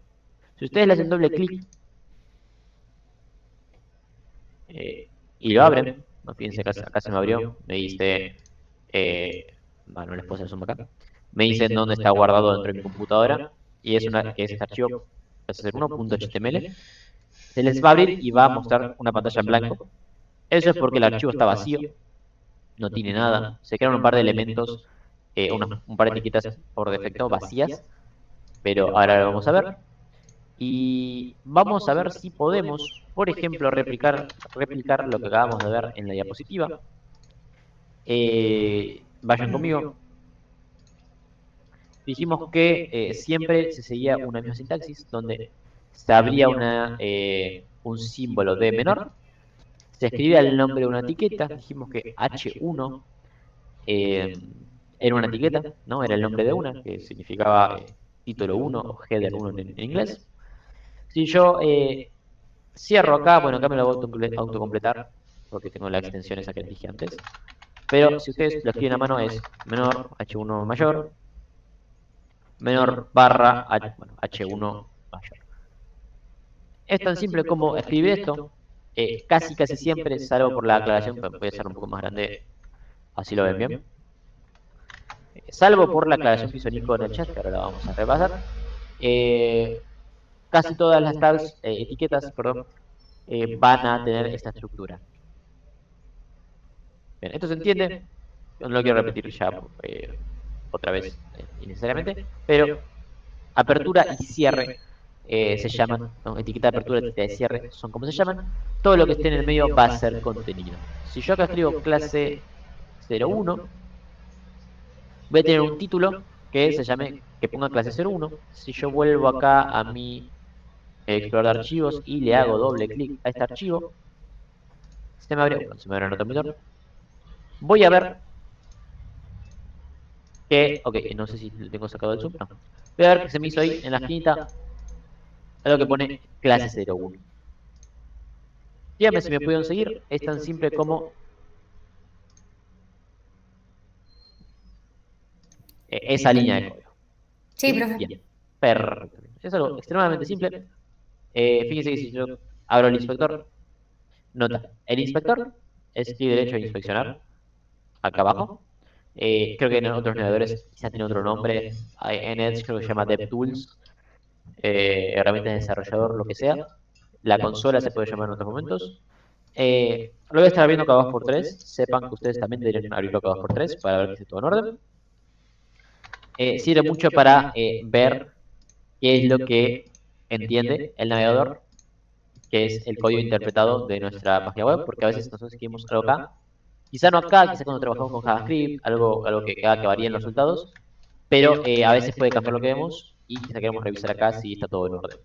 Si ustedes le hacen doble clic y lo abren, ¿no? Fíjense que acá se me abrió, me dice, bueno, les puedo hacer zoom acá, me dice dónde está guardado dentro de mi computadora y que es este archivo .html. Se les va a abrir y va a mostrar una pantalla en blanco. Eso es porque el archivo está vacío, no tiene nada. Se crean un par de elementos, un par de etiquetas por defecto vacías, pero ahora lo vamos a ver. Y vamos a ver si podemos, por ejemplo, replicar lo que acabamos de ver en la diapositiva. Vayan conmigo. Dijimos que siempre se seguía una misma sintaxis, donde se abría un símbolo de menor, se escribía el nombre de una etiqueta, dijimos que H1 eh, era una etiqueta, ¿no? Era el nombre de una, que significaba título 1 o header 1 en inglés. Si yo cierro acá, bueno, acá me lo voy a autocompletar, porque tengo la extensión esa que les dije antes. Pero si ustedes lo escriben a mano es menor, H1 mayor, menor barra H1 mayor. Es tan simple como escribir esto, casi siempre, salvo por la aclaración, pero voy a hacer un poco más grande, así lo ven bien. Salvo por la aclaración que hizo Nico en el chat, que ahora la vamos a repasar. Casi todas las tags, etiquetas, perdón, van a tener esta estructura. Bien, ¿esto se entiende? No lo quiero repetir ya. otra vez innecesariamente, pero apertura y cierre se llaman, ¿no? Etiqueta de apertura, etiqueta de cierre, son como se llaman. Todo lo que esté en el medio va a ser contenido. Si yo acá escribo clase 01, voy a tener un título que se llame, que ponga clase 01. Si yo vuelvo acá a mi explorador de archivos y le hago doble clic a este archivo, se me abre en otro monitor. Voy a ver que, ok, no sé si lo tengo sacado del zoom, no. Voy a ver que se me hizo ahí en la esquinita algo que pone clase 01. Dígame si me pueden seguir, es tan simple como esa línea de código. Sí, ¿Sí? profe. Bien, perfecto. Es algo extremadamente simple. Fíjense que si yo abro el inspector, nota, el inspector es clic derecho a inspeccionar, acá abajo. Creo que en otros navegadores quizá tiene otro nombre. En Edge creo que se llama DevTools, herramientas de desarrollador, lo que sea. La consola se puede llamar en otros momentos. Lo voy a estar abriendo cada 2x3. Sepan que ustedes también deberían abrirlo cada 2x3 para ver que esté todo en orden. Sirve mucho para ver qué es lo que entiende el navegador, que es el código interpretado de nuestra página web, porque a veces nosotros escribimos algo acá, quizá no acá, quizá cuando trabajamos con JavaScript, algo que haga que varíen los resultados, pero a veces puede cambiar lo que vemos y quizá queremos revisar acá si está todo en orden,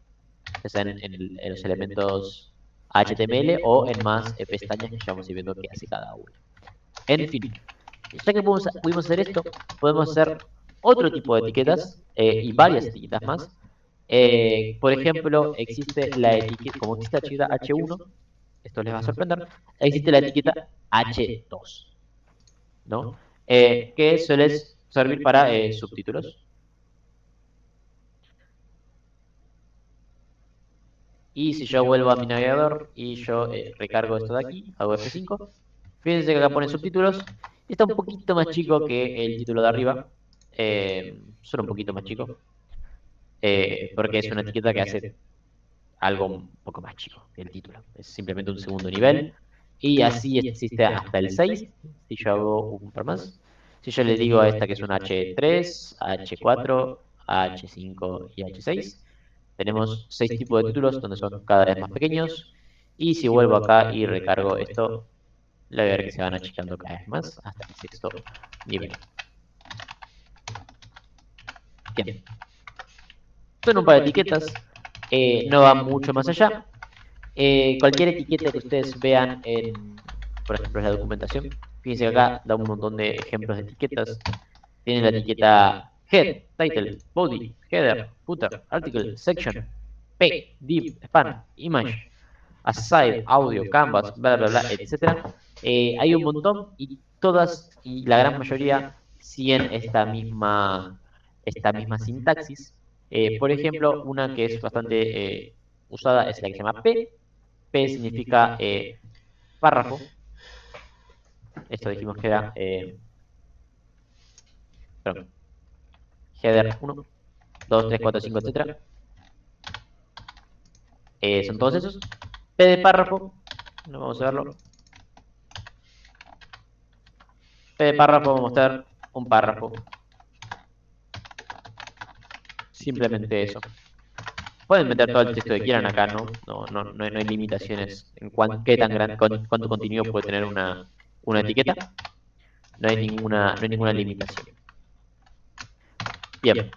ya sea en los elementos HTML o en más pestañas que ya vamos a ir viendo qué hace cada uno. En fin, ya que pudimos hacer esto, podemos hacer otro tipo de etiquetas y varias etiquetas más. Por ejemplo, existe la etiqueta, como existe la etiqueta H1, esto les va a sorprender, existe la etiqueta H2, ¿no? Que suele servir para subtítulos. Y si yo vuelvo a mi navegador y yo recargo esto de aquí, hago F5, fíjense que acá pone subtítulos. Está un poquito más chico que el título de arriba, solo un poquito más chico, porque es una etiqueta que hace algo un poco más chico que el título. Es simplemente un segundo nivel. Y así existe hasta el 6. Si yo hago un par más. Si yo le digo a esta que es un H3, H4, H5 y H6, tenemos 6 tipos de títulos donde son cada vez más pequeños. Y si vuelvo acá y recargo esto, le voy a ver que se van achicando cada vez más hasta el sexto nivel. Bien. Son un par de etiquetas. No va mucho más allá. Cualquier etiqueta que ustedes vean en, por ejemplo, en la documentación, fíjense que acá da un montón de ejemplos de etiquetas. Tienen la etiqueta head, title, body, header, footer, article, section, p, div, span, image, aside, audio, canvas, bla, bla, bla, etcétera. Hay un montón y todas, y la gran mayoría, siguen esta misma sintaxis. Por ejemplo, una que es bastante usada es la que se llama P. P significa párrafo. Esto dijimos que era, perdón, header 1, 2, 3, 4, 5, etcétera. Son todos esos. P de párrafo, no vamos a verlo. P de párrafo, vamos a mostrar un párrafo. Simplemente eso. Pueden meter todo el texto que quieran acá, ¿no? No hay limitaciones en qué tan grande, cuánto contenido puede tener una etiqueta. No hay ninguna limitación. Bien.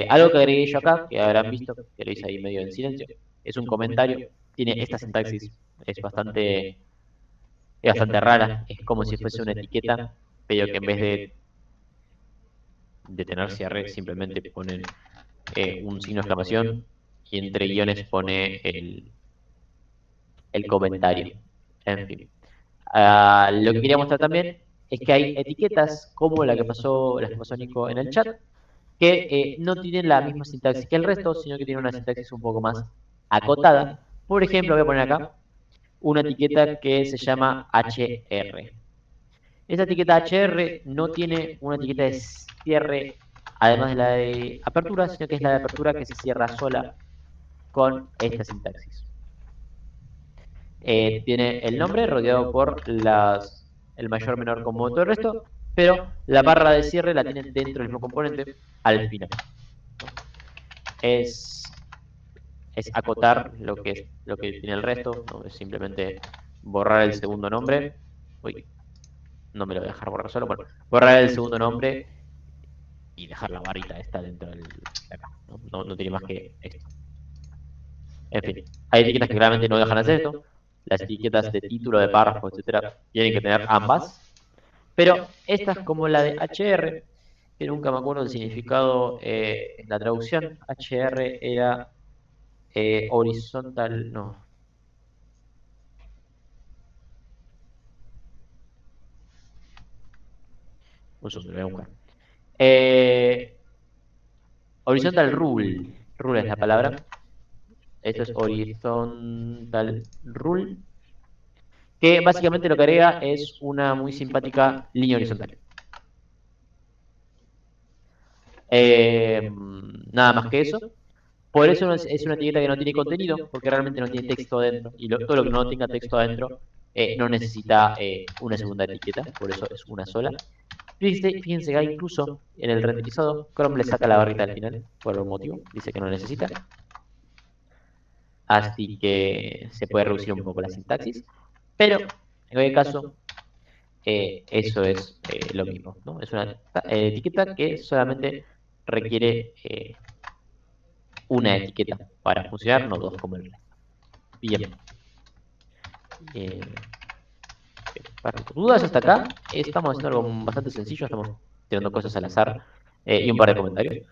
Algo que agregué yo acá, que habrán visto, que lo hice ahí medio en silencio, es un comentario. Tiene esta sintaxis, es bastante rara. Es como si fuese una etiqueta, pero que en vez de tener cierre, simplemente ponen un signo de exclamación y entre guiones pone el comentario. En fin. Lo que quería mostrar también es que hay etiquetas como la que pasó Nico en el chat, que no tienen la misma sintaxis que el resto, sino que tienen una sintaxis un poco más acotada. Por ejemplo, voy a poner acá una etiqueta que se llama HR. Esta etiqueta HR no tiene una etiqueta de cierre, además de la de apertura, sino que es la de apertura que se cierra sola con esta sintaxis. Tiene el nombre rodeado por el mayor, menor, común, todo el resto, pero la barra de cierre la tienen dentro del mismo componente al final. Es, es acotar lo que tiene el resto, no es simplemente borrar el segundo nombre. Uy, no me lo voy a dejar borrar solo. Bueno, borrar el segundo nombre y dejar la barrita esta dentro de acá. No tiene más que esto. En fin, hay etiquetas que claramente no dejan hacer esto. Las etiquetas de título, de párrafo, etcétera, tienen que tener ambas. Pero estas como la de HR, que nunca me acuerdo el significado en la traducción. HR era horizontal, no. Un segundo, lo voy a buscar. Horizontal rule. Rule es la palabra. Esto es horizontal rule. Que básicamente lo que agrega es una muy simpática línea horizontal. Nada más que eso. Por eso es una etiqueta que no tiene contenido, porque realmente no tiene texto adentro. Y todo lo que no tenga texto adentro no necesita una segunda etiqueta, por eso es una sola. Fíjense que incluso en el renderizado, Chrome le saca la barrita al final, por algún motivo, dice que no necesita. Así que se puede reducir un poco la sintaxis. Pero, en cualquier caso, eso es lo mismo, ¿no? Es una etiqueta que solamente requiere una etiqueta para funcionar, no dos como el resto. Bien. Eh, para dudas hasta acá, estamos haciendo algo bastante sencillo, estamos tirando cosas al azar y un par de comentarios.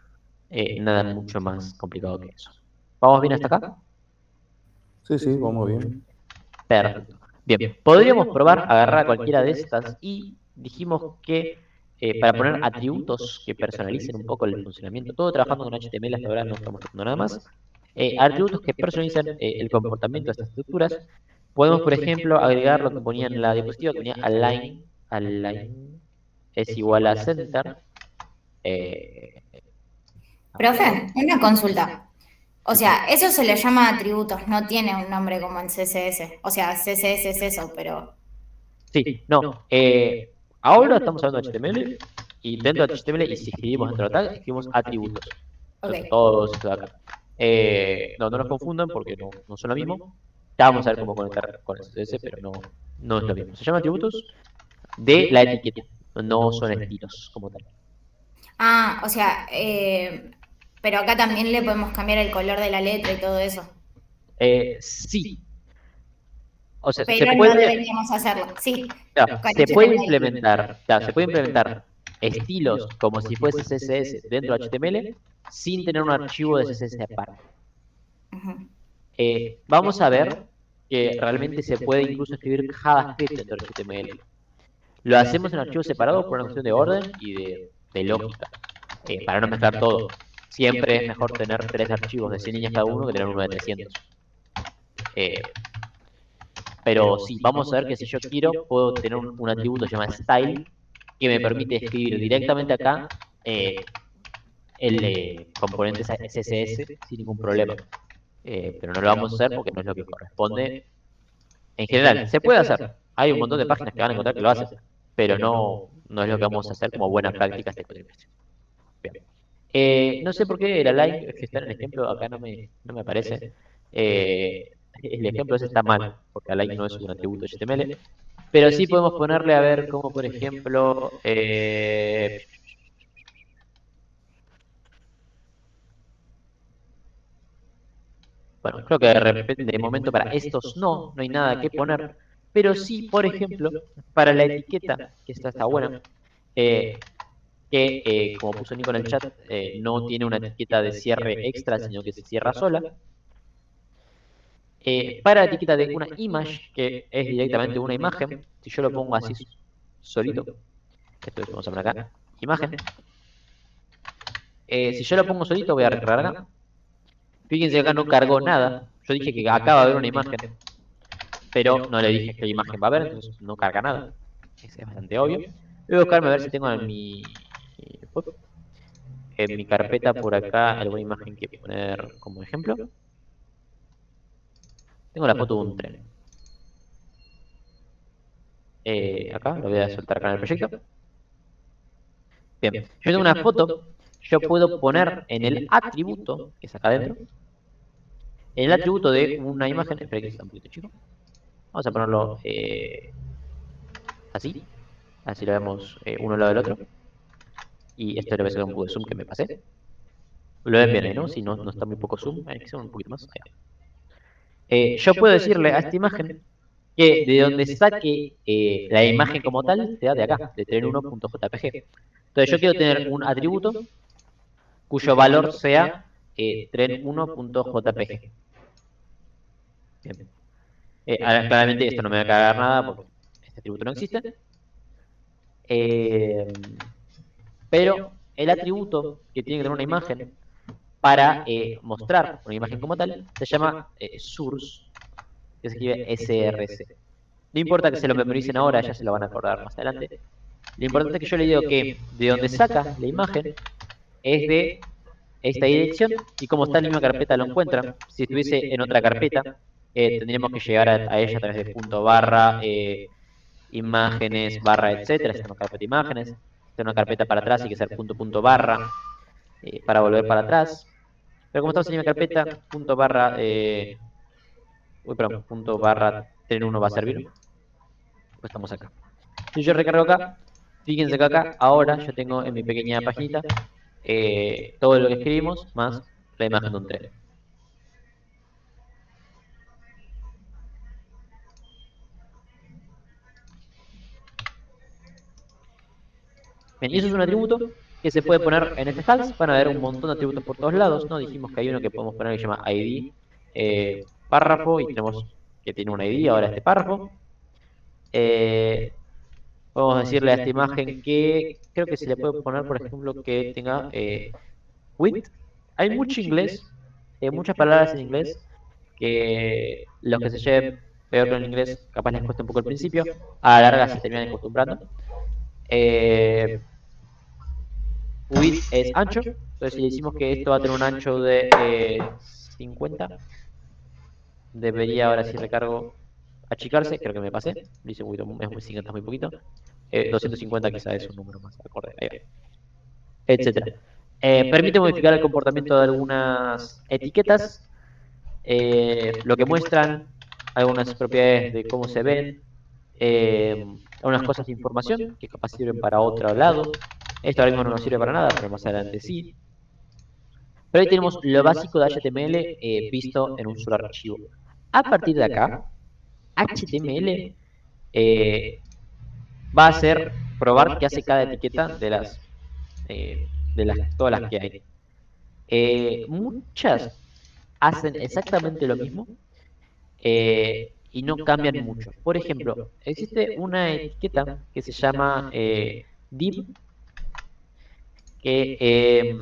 Nada mucho más complicado que eso. ¿Vamos bien hasta acá? Sí, sí, vamos bien. Perfecto. Bien, podríamos probar agarrar a cualquiera de estas y dijimos que para poner atributos que personalicen un poco el funcionamiento, todo trabajando con HTML hasta ahora no estamos tocando nada más, atributos que personalicen el comportamiento de estas estructuras. Podemos, por ejemplo, agregar lo que ponía en la diapositiva, que ponía align es igual a center. Eh, a ver, Profe, una consulta. O sea, eso se le llama atributos, no tiene un nombre como en CSS. O sea, CSS es eso, pero... sí, no. Ahora estamos hablando de HTML y dentro de HTML, y si escribimos dentro de tag, escribimos atributos. Ok. Son todos estos de acá. No nos confundan porque no son lo mismo. Ya vamos a ver cómo conectar con el CSS, pero no es lo mismo. Se llama atributos de la etiqueta, no son estilos como tal. Ah, o sea, pero acá también le podemos cambiar el color de la letra y todo eso. Sí, o sea, se Pero no puede, deberíamos hacerlo. Sí, claro, con se puede HTML. implementar, claro, se puede implementar estilos como si fuese CSS dentro de HTML sin tener un archivo de CSS aparte. Ujú. Vamos a ver que realmente se puede incluso escribir JavaScript dentro de HTML. Lo hacemos en archivos separados por una cuestión de orden y de lógica, para no mezclar todo. Siempre es mejor tener 3 archivos de 100 líneas cada uno que tener uno de 300. Eh, pero sí, vamos a ver que si yo quiero, puedo tener un atributo llamado style que me permite escribir directamente acá el componente CSS sin ningún problema. Pero no lo vamos a hacer porque no es lo que corresponde. En general, se puede hacer. Hay un montón de páginas que van a encontrar que lo hacen, pero no es lo que vamos a hacer como buena práctica este cuatrimestre. Bien. No sé por qué el align que está en el ejemplo acá no me aparece. El ejemplo ese está mal, porque align no es un atributo HTML. Pero sí podemos ponerle a ver como por ejemplo... bueno, creo que de repente, de momento para estos no hay nada que poner. Pero sí, por ejemplo, para la etiqueta, que esta está buena, eh, que como puso Nico en el chat, no tiene una etiqueta de cierre extra, sino que se cierra sola. Para la etiqueta de una image, que es directamente una imagen, si yo lo pongo así solito, esto es, vamos a poner acá, imagen. Si yo lo pongo solito, voy a recargar acá. Fíjense que acá no cargó nada. Yo dije que acá va a haber una imagen, pero no le dije qué imagen va a haber, entonces no carga nada. Eso es bastante obvio. Voy a buscarme a ver si tengo en mi carpeta por acá alguna imagen que poner como ejemplo. Tengo la foto de un tren. Acá lo voy a soltar acá en el proyecto. Bien, yo tengo una foto, yo puedo poner en el atributo, que es acá adentro, en el atributo de una imagen, espera que está un poquito chico, vamos a ponerlo así, así lo vemos uno al lado del otro, y esto le voy a sacar un poco de zoom que me pasé. Lo ven bien ahí, ¿no? Si no, no está muy poco zoom, hay que hacer un poquito más. Ahí. Yo puedo decirle a esta imagen que de donde saque la imagen como tal, sea de acá, de tren1.jpg. Entonces yo quiero tener un atributo cuyo valor sea tren1.jpg. Bien. Ahora, claramente esto no me va a cargar nada porque este atributo no existe. Pero el atributo que tiene que tener una imagen para mostrar una imagen como tal se llama source, que se escribe src. No importa que se lo memoricen ahora, ya se lo van a acordar más adelante. Lo importante es que yo le digo que de donde saca la imagen es de esta dirección y como está en la misma carpeta lo encuentra. Si estuviese en otra carpeta, tendríamos que llegar a ella a través de punto barra, imágenes, barra, etcétera. Esta es una carpeta de imágenes. Esta es una carpeta para atrás y que ser punto barra para volver para atrás. Pero como estamos en la misma carpeta, punto barra, perdón, punto barra tren1 va a servir. Pues estamos acá. Si yo recargo acá, fíjense que acá ahora yo tengo en mi pequeña paginita todo lo que escribimos más la imagen de un tren. Bien, y eso es un atributo que se puede poner en este hals. Van a haber un montón de atributos por todos lados, ¿no? Dijimos que hay uno que podemos poner que se llama ID párrafo y tenemos que tiene un ID ahora este párrafo. Vamos a decirle a esta imagen que creo que se le puede poner, por ejemplo, que tenga width. Hay mucho inglés, muchas palabras en inglés que los que se lleven peor con el inglés capaz les cuesta un poco al principio, a la larga se terminan acostumbrando. Width es ancho, entonces si le decimos que esto va a tener un ancho de 50, debería ahora si recargo achicarse, creo que me pasé, dice muy, es muy 50, muy poquito. 250 quizá es un número más acorde, ahí va. Etcétera. Permite modificar el comportamiento de algunas etiquetas, lo que muestran, algunas propiedades de cómo se ven, algunas cosas de información que capaz sirven para otro lado. Esto ahora mismo no nos sirve para nada, pero más adelante sí. Pero ahí tenemos lo básico de HTML visto en un solo archivo. A partir de acá, HTML va a ser probar qué hace cada etiqueta de todas las que hay. Muchas hacen exactamente lo mismo y no cambian mucho. Por ejemplo, existe una etiqueta que se llama div, que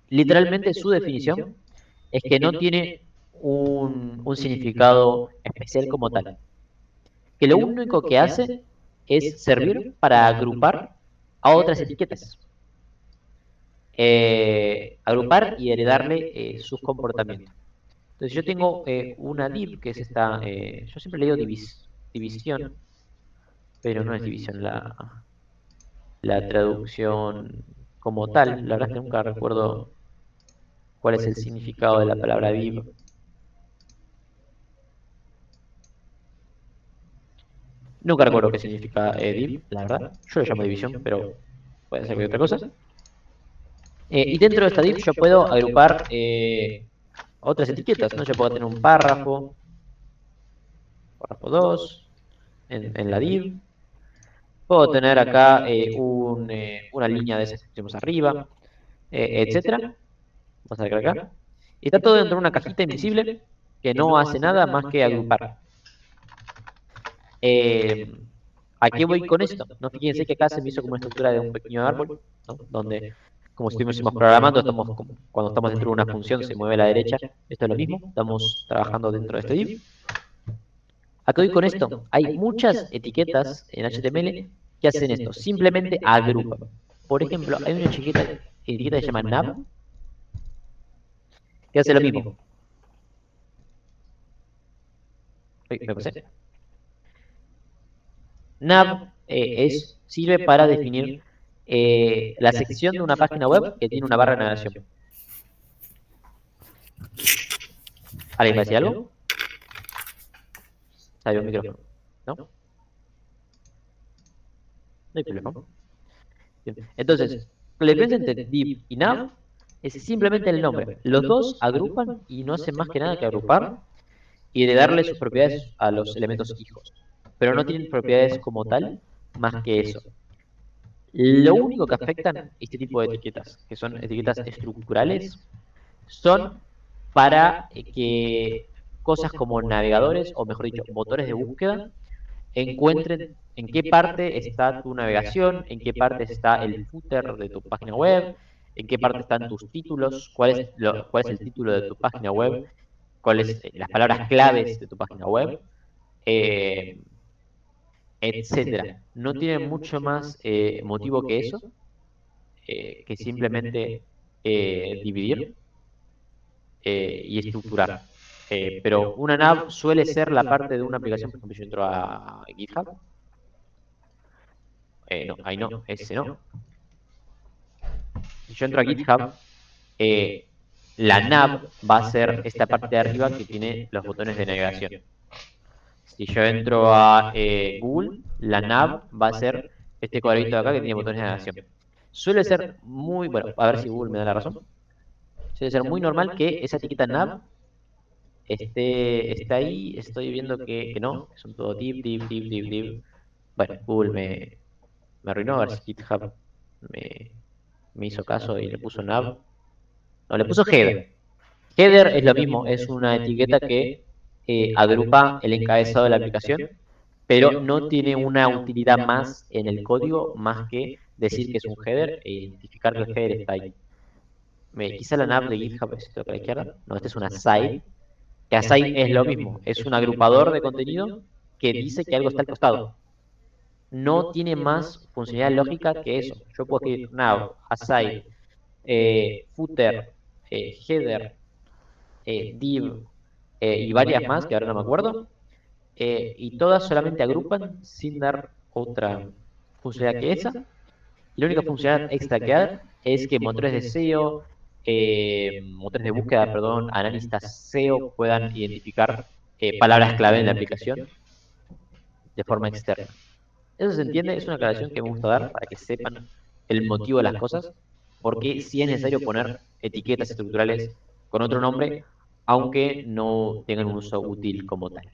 literalmente su definición es que no tiene un significado especial como tal. Que lo único que hace es servir para agrupar a otras etiquetas. Agrupar y heredarle sus comportamientos. Entonces yo tengo una div, que es esta, yo siempre le digo división, pero no es división la traducción como tal. La verdad es que nunca recuerdo cuál es el significado de la palabra div. Nunca recuerdo qué significa div, la verdad. Yo lo llamo división, pero puede ser cualquier otra cosa. Y dentro de esta div yo puedo agrupar otras etiquetas, ¿no? Yo puedo tener un párrafo 2, en la div. Puedo tener acá una línea de esas que pusimos arriba, etcétera. Vamos a ver acá. Y está todo dentro de una cajita invisible que no hace nada más que agrupar. ¿A qué voy con esto? No, fíjense que acá se me hizo como una estructura de un pequeño árbol, ¿no? Donde, como si estuviésemos programando, cuando estamos dentro de una función se mueve a la derecha. Esto es lo mismo, estamos trabajando dentro de este div. ¿A qué voy con esto? Hay muchas etiquetas en HTML que hacen esto, simplemente agrupan. Por ejemplo, hay una etiqueta que se llama nav, que hace lo mismo. ¿Me pasé? Nav sirve para definir la sección de una página web que tiene una barra de navegación. ¿Alguien me decía algo? Salió el micrófono. ¿No? No hay problema. Bien. Entonces, la diferencia entre div y nav es simplemente el nombre. Los dos agrupan y no hacen más que nada que agrupar y de darle sus propiedades a los elementos hijos. Pero no tienen propiedades como tal más que eso. Lo único que afectan este tipo de etiquetas, que son etiquetas estructurales, son para que cosas como navegadores, o mejor dicho, motores de búsqueda, encuentren en qué parte está tu navegación, en qué parte está el footer de tu página web, en qué parte están tus títulos, cuál es el título de tu página web, cuáles las palabras claves de tu página web, eh, etcétera. No tiene mucho más motivo que eso, que simplemente dividir y estructurar. Pero una nav suele ser la parte de una aplicación. Por ejemplo, yo entro a GitHub. No, ahí no, ese no. Si yo entro a GitHub, la nav va a ser esta parte de arriba que tiene los botones de navegación. Si yo entro a Google, la nav va a ser este cuadrito de acá que tiene botones de navegación. Suele ser muy, bueno, a ver si Google me da la razón. Suele ser muy normal que esa etiqueta nav esté ahí. Estoy viendo que no, que son todo div. Bueno, Google me arruinó, a ver si GitHub me hizo caso y le puso nav. No, le puso header. Header es lo mismo, es una etiqueta que agrupa el encabezado de la aplicación, pero no tiene una utilidad más en el código más que decir que es un header e identificar que el header está ahí. Quizá la nav de GitHub es esto acá a la izquierda. No, esta es una side, que aside es lo mismo, es un agrupador de contenido que dice que algo está al costado. No tiene más funcionalidad lógica que eso. Yo puedo escribir nav, aside, footer, header, div y varias más que ahora no me acuerdo, y todas solamente agrupan sin dar otra funcionalidad que esa. Y la única funcionalidad extra que da es que motores de SEO, motores de búsqueda, perdón, analistas SEO puedan identificar palabras clave en la aplicación de forma externa. Eso se entiende, es una aclaración que me gusta dar para que sepan el motivo de las cosas, porque sí es necesario poner etiquetas estructurales con otro nombre, aunque no tengan un uso útil como tal.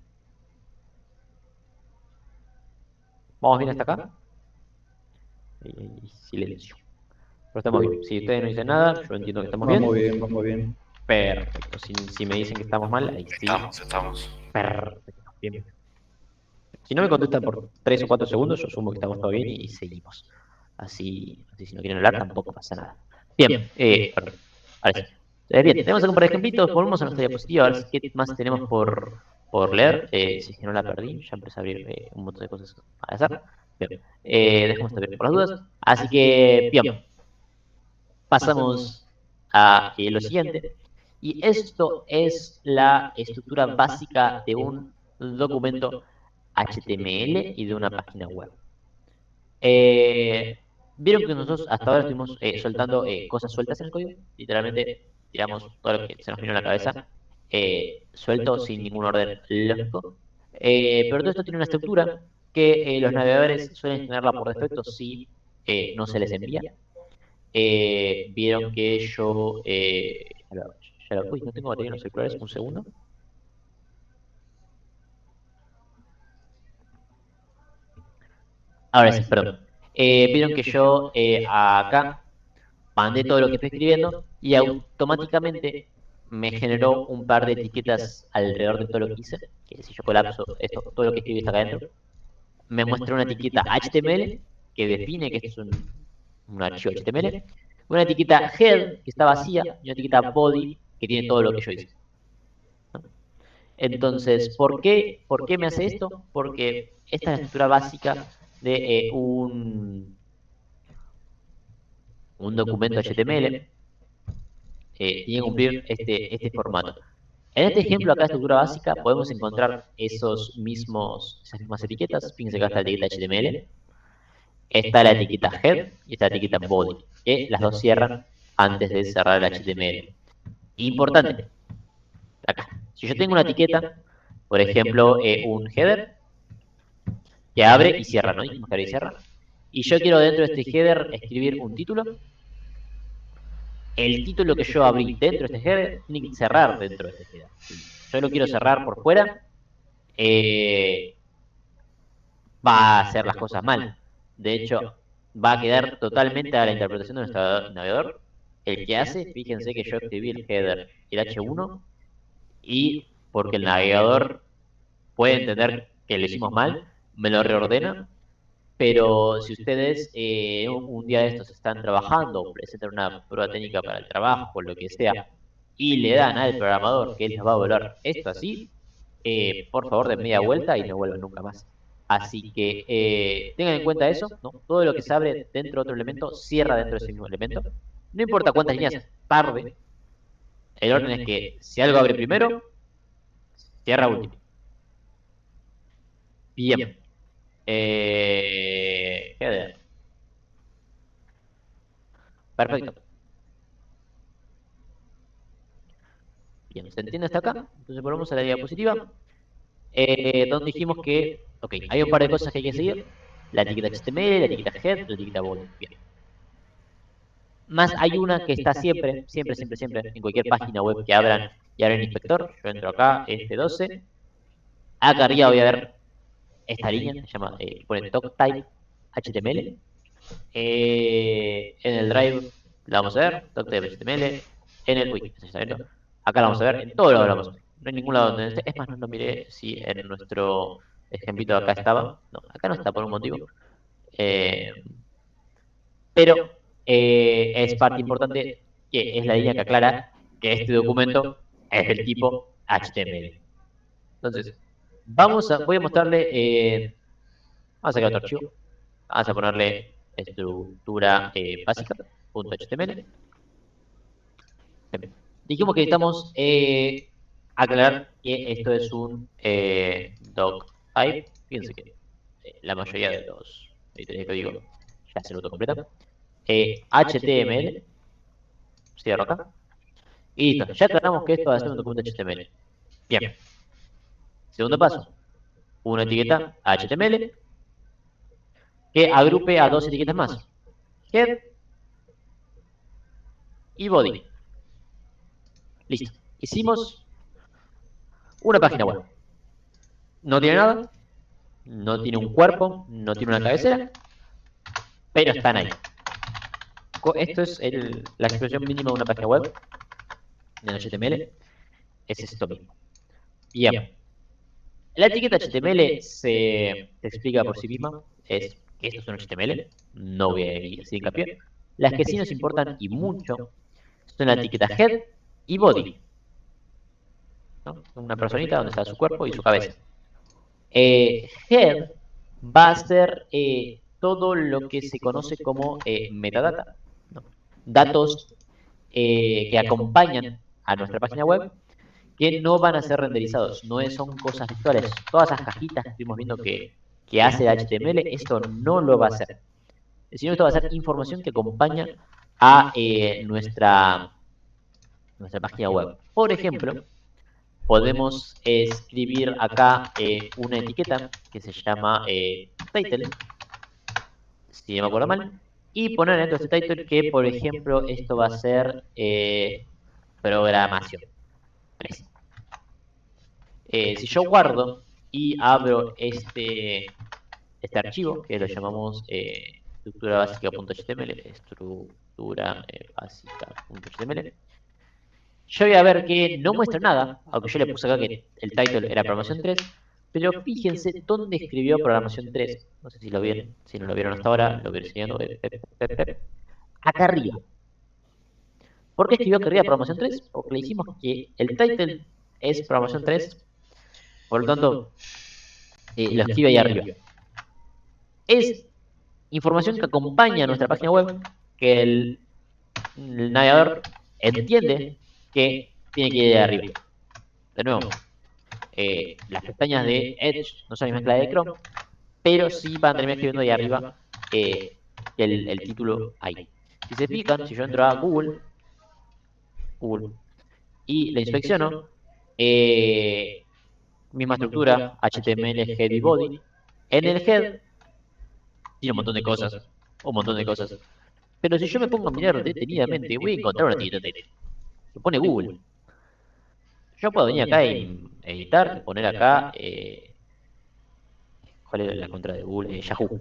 ¿Vamos bien hasta acá? Y silencio. Pero estamos bien. Si ustedes no dicen nada, yo entiendo que estamos bien. Vamos bien. Perfecto. Si me dicen que estamos mal, ahí sí. Estamos. Perfecto. Bien. Si no me contestan por 3 o 4 segundos, yo asumo que estamos todo bien y seguimos. Así si no quieren hablar, tampoco pasa nada. Bien, perdón. Ahora sí. Bien, tenemos algún par de ejemplitos, volvemos a nuestra diapositiva, a ver qué más tenemos por leer. Si es que no la perdí, ya empecé a abrir un montón de cosas a hacer. Bien, dejemos de ver por las dudas. Así que, bien, pasamos a lo siguiente. Y esto es la estructura básica de un documento HTML y de una página web. Vieron que nosotros hasta ahora estuvimos soltando cosas sueltas en el código. Literalmente tiramos todo lo que se nos vino a la cabeza, suelto sin ningún orden lógico. Pero todo esto tiene una estructura que los navegadores suelen tenerla por defecto si no se les envía. Vieron que yo... uy, no tengo batería en los celulares, un segundo. Ahora sí, perdón. Vieron que yo acá mandé todo lo que estoy escribiendo y automáticamente me generó un par de etiquetas alrededor de todo lo que hice. Que si yo colapso esto, todo lo que escribí está acá adentro, me muestra una etiqueta HTML que define que esto es un archivo HTML, una etiqueta head que está vacía y una etiqueta body que tiene todo lo que yo hice. Entonces, ¿por qué me hace esto? Porque esta es la estructura básica de un documento HTML. Tiene que cumplir este formato. En este ejemplo, acá de estructura básica, podemos encontrar esas mismas etiquetas. Fíjense que acá está la etiqueta HTML. está la etiqueta head y está la etiqueta body, que las dos cierran antes de cerrar el HTML. Importante, acá, si yo tengo una etiqueta, por ejemplo, un header, que abre y cierra, ¿no? Dijimos que abre y cierra. Y yo quiero dentro de este header escribir un título. El título que yo abrí dentro de este header tiene que cerrar dentro de este header. Si yo lo quiero cerrar por fuera, va a hacer las cosas mal. De hecho, va a quedar totalmente a la interpretación de nuestro navegador. El que hace, fíjense que yo escribí el header, el H1, y porque el navegador puede entender que lo hicimos mal, me lo reordena. Pero si ustedes un día de estos están trabajando, presentan una prueba técnica para el trabajo, lo que sea, y le dan al programador que él les va a evaluar esto así, por favor den media vuelta y no vuelvan nunca más. Así que tengan en cuenta eso, ¿no? Todo lo que se abre dentro de otro elemento cierra dentro de ese mismo elemento. No importa cuántas líneas tarde, el orden es que si algo abre primero, cierra último. Bien. Header. Perfecto. Bien, ¿se entiende hasta acá? Entonces volvemos a la diapositiva, donde dijimos que, ok, hay un par de cosas que hay que seguir. La etiqueta HTML, la etiqueta head, la etiqueta body. Bien. Más hay una que está siempre, en cualquier página web que abran y abran el inspector. Yo entro acá, F12. Acá arriba voy a ver esta línea, se llama, pone TalkType HTML. En el drive la vamos a ver, TalkType HTML. En el, uy, acá la vamos a ver, en todos lados la vamos a ver. No hay ningún lado donde esté. Es más, no miré si en nuestro ejemplito acá estaba. No, acá no está por un motivo. Pero es parte importante que es la línea que aclara que este documento es del tipo HTML. Entonces, voy a mostrarle, vamos a sacar otro archivo, vamos a ponerle estructura básica, .html. Dijimos que necesitamos aclarar que esto es un doctype. Fíjense que la mayoría de los editores de código ya se lo autocompletan. HTML, cierro acá. Y listo, ya aclaramos que esto va a ser un documento HTML. Bien. Segundo paso, una etiqueta HTML que agrupe a dos etiquetas más, head y body. Listo. Hicimos una página web. No tiene nada, no tiene un cuerpo, no tiene una cabecera, pero están ahí. Esto es la expresión mínima de una página web en HTML. Es esto mismo. Bien. La etiqueta HTML se explica por sí misma. Es que esto es un HTML. No voy a hacer hincapié. Las que sí nos importan y mucho son la etiqueta head y body, ¿no? Una personita donde está su cuerpo y su cabeza. Head va a ser todo lo que se conoce como metadata, ¿no? Datos que acompañan a nuestra página web que no van a ser renderizados, no son cosas visuales. Todas esas cajitas que estuvimos viendo que hace HTML, esto no lo va a hacer. Sino esto va a ser información que acompaña a nuestra página web. Por ejemplo, podemos escribir acá una etiqueta que se llama title, si no me acuerdo mal, y poner dentro de este title que, por ejemplo, esto va a ser programación. Si yo guardo y abro este archivo, que lo llamamos estructura básica.html, estructura básica.html, yo voy a ver que no muestra nada, aunque yo le puse acá que el title era programación 3, pero fíjense dónde escribió programación 3. No sé si lo vieron, si no lo vieron hasta ahora, lo voy enseñando. Acá arriba. ¿Por qué escribió acá arriba programación 3? Porque le dijimos que el title es programación 3, por lo tanto, lo escribe ahí arriba. Es información que acompaña a nuestra página web, que el navegador entiende que tiene que ir de arriba. De nuevo, las pestañas de Edge no son las mismas que las de Chrome, pero sí van a terminar escribiendo ahí arriba el título ahí. Si se fijan, si yo entro a Google, y la inspecciono, misma estructura, HTML, head y body. En el head tiene un montón de cosas. Pero si yo me pongo a mirar detenidamente, voy a encontrar una etiqueta que pone Google. Yo puedo venir acá y editar, poner acá, ¿cuál era la contra de Google? Yahoo.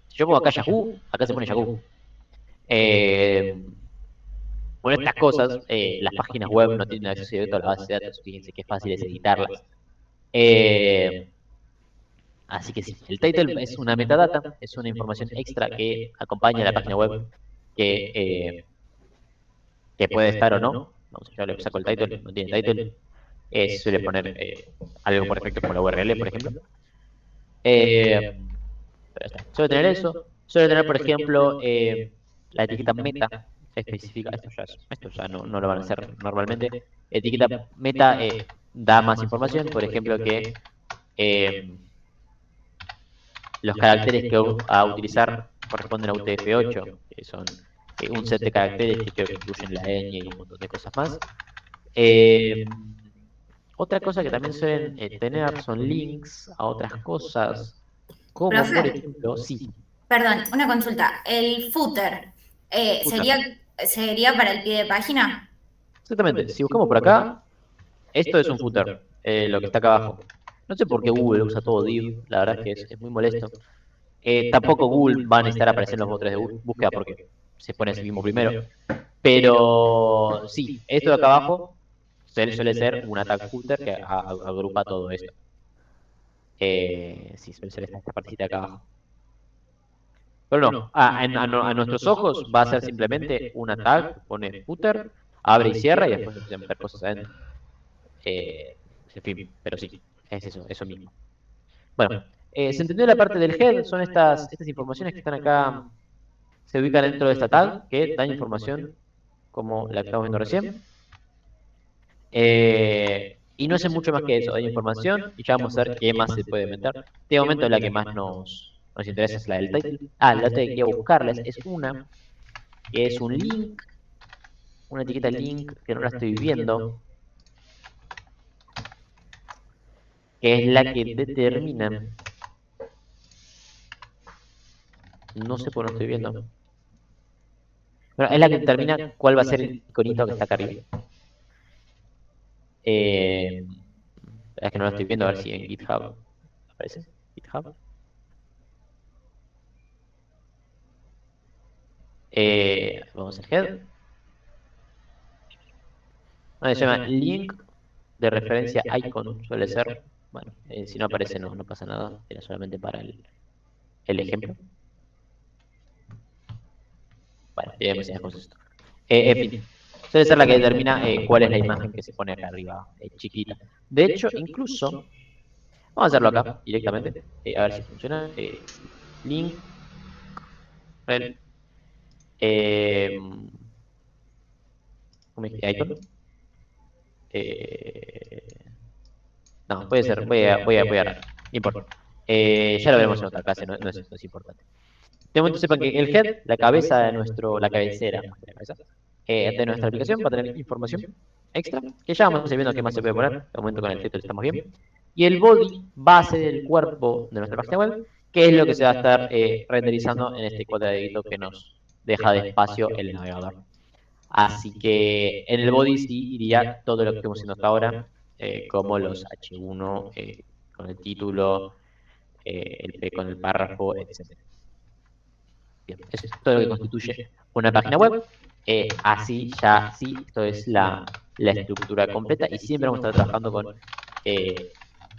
Si yo pongo acá Yahoo, acá se pone Yahoo. Bueno, estas cosas, las páginas web no tienen acceso directo a la base de datos, fíjense que fácil es editarlas. Así que sí, el title es una metadata, es una información extra que acompaña a la página web que, que puede estar o no. Vamos, yo le saco el title, no tiene title. Suele poner algo por defecto como la URL, por ejemplo. Pero está. Suele tener eso. Suele tener, por ejemplo, la etiqueta meta específica. Esto ya no lo van a hacer normalmente. Etiqueta meta da más información, por ejemplo, que los caracteres que va a utilizar corresponden a UTF-8, que son un set de caracteres que creo que incluyen la ñ y un montón de cosas más. Otra cosa que también suelen tener son links a otras cosas, como Profe, por ejemplo, sí. Perdón, una consulta. El footer, ¿sería para el pie de página? Exactamente, si buscamos por acá, esto es un footer, lo que está acá abajo. No sé por qué Google usa todo div, la verdad es que es muy molesto. Tampoco Google va a necesitar aparecer en los motores de búsqueda porque se pone ese mismo primero. Pero sí, esto de acá abajo suele ser un attack footer que agrupa todo esto. Sí, suele ser esta partecita de acá abajo. Pero no, a nuestros ojos va a ser simplemente un tag, pone footer, abre y cierra y después empiezan a meter cosas adentro. En fin, pero sí, es eso mismo. Bueno, se entendió la parte del head, son estas informaciones que están acá, se ubican dentro de esta tag, que dan información como la que estamos viendo recién. Y no hace mucho más que eso, hay información y ya vamos a ver qué más se puede meter. De momento la que más nos interesa es la del title. La otra que quería buscarles es una, que es un link, una etiqueta link que no la estoy viendo, que es la que determina, no sé por qué no estoy viendo, bueno, es la que determina cuál va a ser el iconito que está acá arriba. Es que no lo estoy viendo, a ver si en GitHub aparece. GitHub. Vamos al head. Se llama link de referencia icon, suele ser. Bueno, si no aparece no pasa nada, era solamente para el ejemplo. Bueno, ya me con esto. En fin, suele ser la que determina cuál es la imagen que se pone acá arriba, chiquita. De hecho, incluso, vamos a hacerlo acá directamente, a ver si funciona. Link, el, ¿cómo es que icon? No, puede ser, voy a no importa. Ya lo veremos en otra clase, no es importante. De momento sepan que el head, la cabeza de la cabecera de nuestra aplicación va a tener información extra, que ya vamos a ir viendo qué más se puede poner. De momento con el título estamos bien. Y el body va a ser el cuerpo de nuestra página web, que es lo que se va a estar renderizando en este cuadradito que nos deja de espacio el navegador. Así que en el body sí iría todo lo que estamos haciendo hasta ahora, como los H1 con el título, el P con el párrafo, etc. Bien, eso es todo lo que constituye una página web. Así ya sí, esto es la estructura completa y siempre vamos a estar trabajando con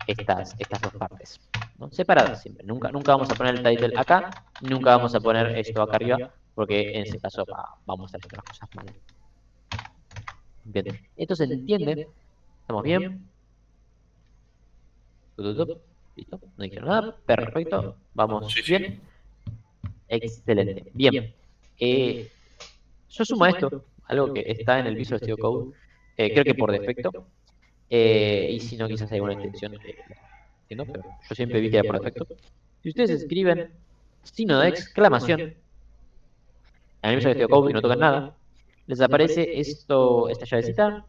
estas dos partes, ¿no? Separadas siempre. Nunca vamos a poner el title acá, nunca vamos a poner esto acá arriba, porque en ese caso vamos a hacer las cosas mal. Bien, esto se entiende. ¿Estamos bien? ¿Listo? No dijeron nada. Perfecto. Vamos bien. Excelente. Bien. Yo sumo a esto, algo que está en el Visual Studio Code, creo que por defecto, y si no quizás hay alguna intención, entiendo, pero yo siempre vi que era por defecto, Si ustedes escriben signo de exclamación en el Visual Studio Code y no tocan nada, les aparece esta llavecita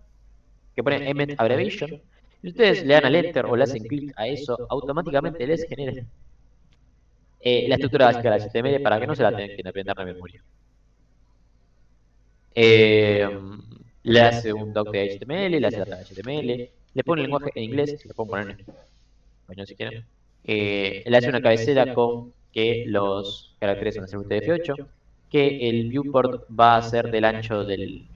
que pone Emmet Abbreviation. Si ustedes le dan al Enter o le hacen clic a eso, automáticamente les genera la estructura básica de HTML para que no se la tengan que aprender la memoria. Le hace un doc de HTML, le hace la tabla de HTML, le pone el lenguaje en inglés, se lo pueden poner en español si quieren. Le hace una cabecera con que los caracteres van a ser UTF-8, que el viewport va a ser del ancho del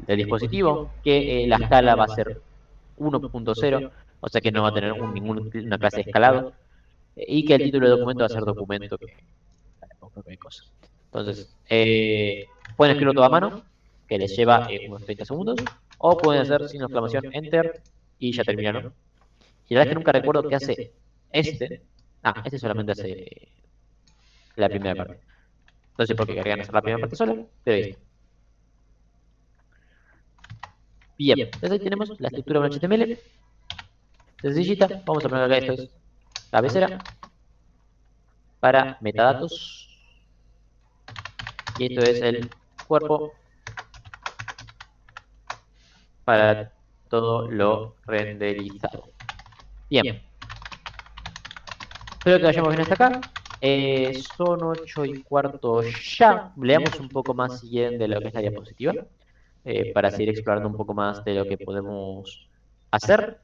dispositivo, que la escala va a ser 1.0, o sea que no va a tener ninguna clase de escalado, y que el título del documento va a ser documento, que cualquier cosa. Entonces, pueden escribirlo todo a mano, que les lleva unos 30 segundos, o pueden hacer sin exclamación Enter y ya terminaron. Y la verdad es que nunca recuerdo qué hace este. Este solamente hace la primera parte. No sé por qué querían hacer la primera parte sola, pero ahí está. Bien, entonces ahí tenemos la estructura de HTML. Sencillita, vamos a poner acá esto es cabecera para metadatos. Y esto es el cuerpo para todo lo renderizado. Bien. Espero que vayamos bien hasta acá. Son 8:15 ya. Leamos un poco más si quieren de lo que es la diapositiva. Para seguir explorando un poco más de lo que podemos hacer.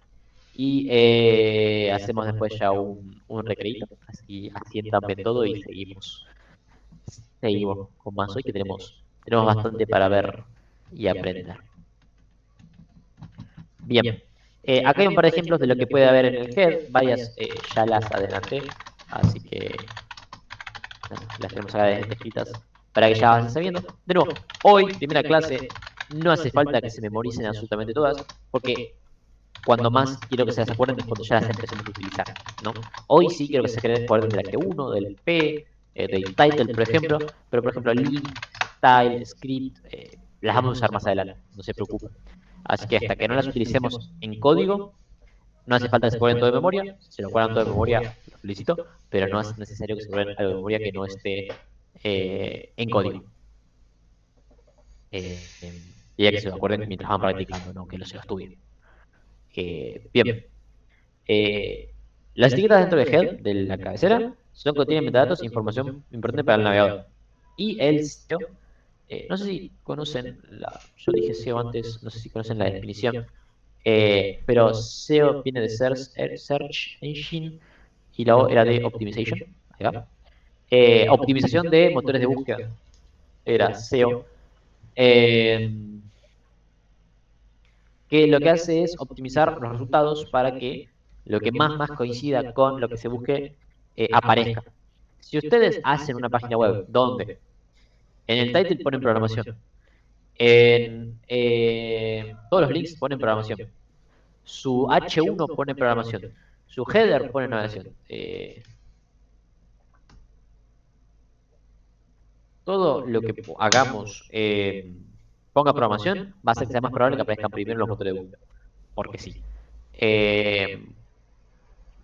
Y hacemos después ya un recreito. Así asientan bien todo y seguimos con más hoy que tenemos bastante para ver y aprender. Bien. Acá hay un par de ejemplos de lo que puede haber en el head. Varias ya las adelanté. Así que las tenemos acá descritas para que ya vayan sabiendo. De nuevo, hoy, primera clase, no hace falta que se memoricen absolutamente todas, porque cuando más quiero que se las acuerden es cuando ya las empecemos a utilizar, ¿no? Hoy sí quiero que se acuerden de la G1, del P, del title, por ejemplo, pero por ejemplo, link, style, script, las vamos a usar más adelante, no se preocupen. Así que hasta que no las utilicemos en código, no hace falta que se acuerden todo de memoria. Si lo acuerdan todo de memoria, lo felicito, pero no es necesario que se acuerden algo de memoria que no esté en código. Y ya que se lo acuerden mientras van practicando, no que lo se estudien. Bien. Las etiquetas dentro de head, de la cabecera, contienen metadatos e información importante para el navegador. Y el SEO, no sé si conocen, yo dije SEO antes, no sé si conocen la definición. Pero SEO viene de Search Engine y la O era de Optimization. Ahí va. Optimización de motores de búsqueda era SEO. Que lo que hace es optimizar los resultados para que lo que más coincida con lo que se busque aparezca. Si ustedes hacen una página web donde en el title ponen programación, en todos los links ponen programación, su H1 pone programación, su header pone navegación. Todo lo que hagamos ponga programación, va a ser que sea más probable que aparezcan primero los motores de búsqueda. Porque sí.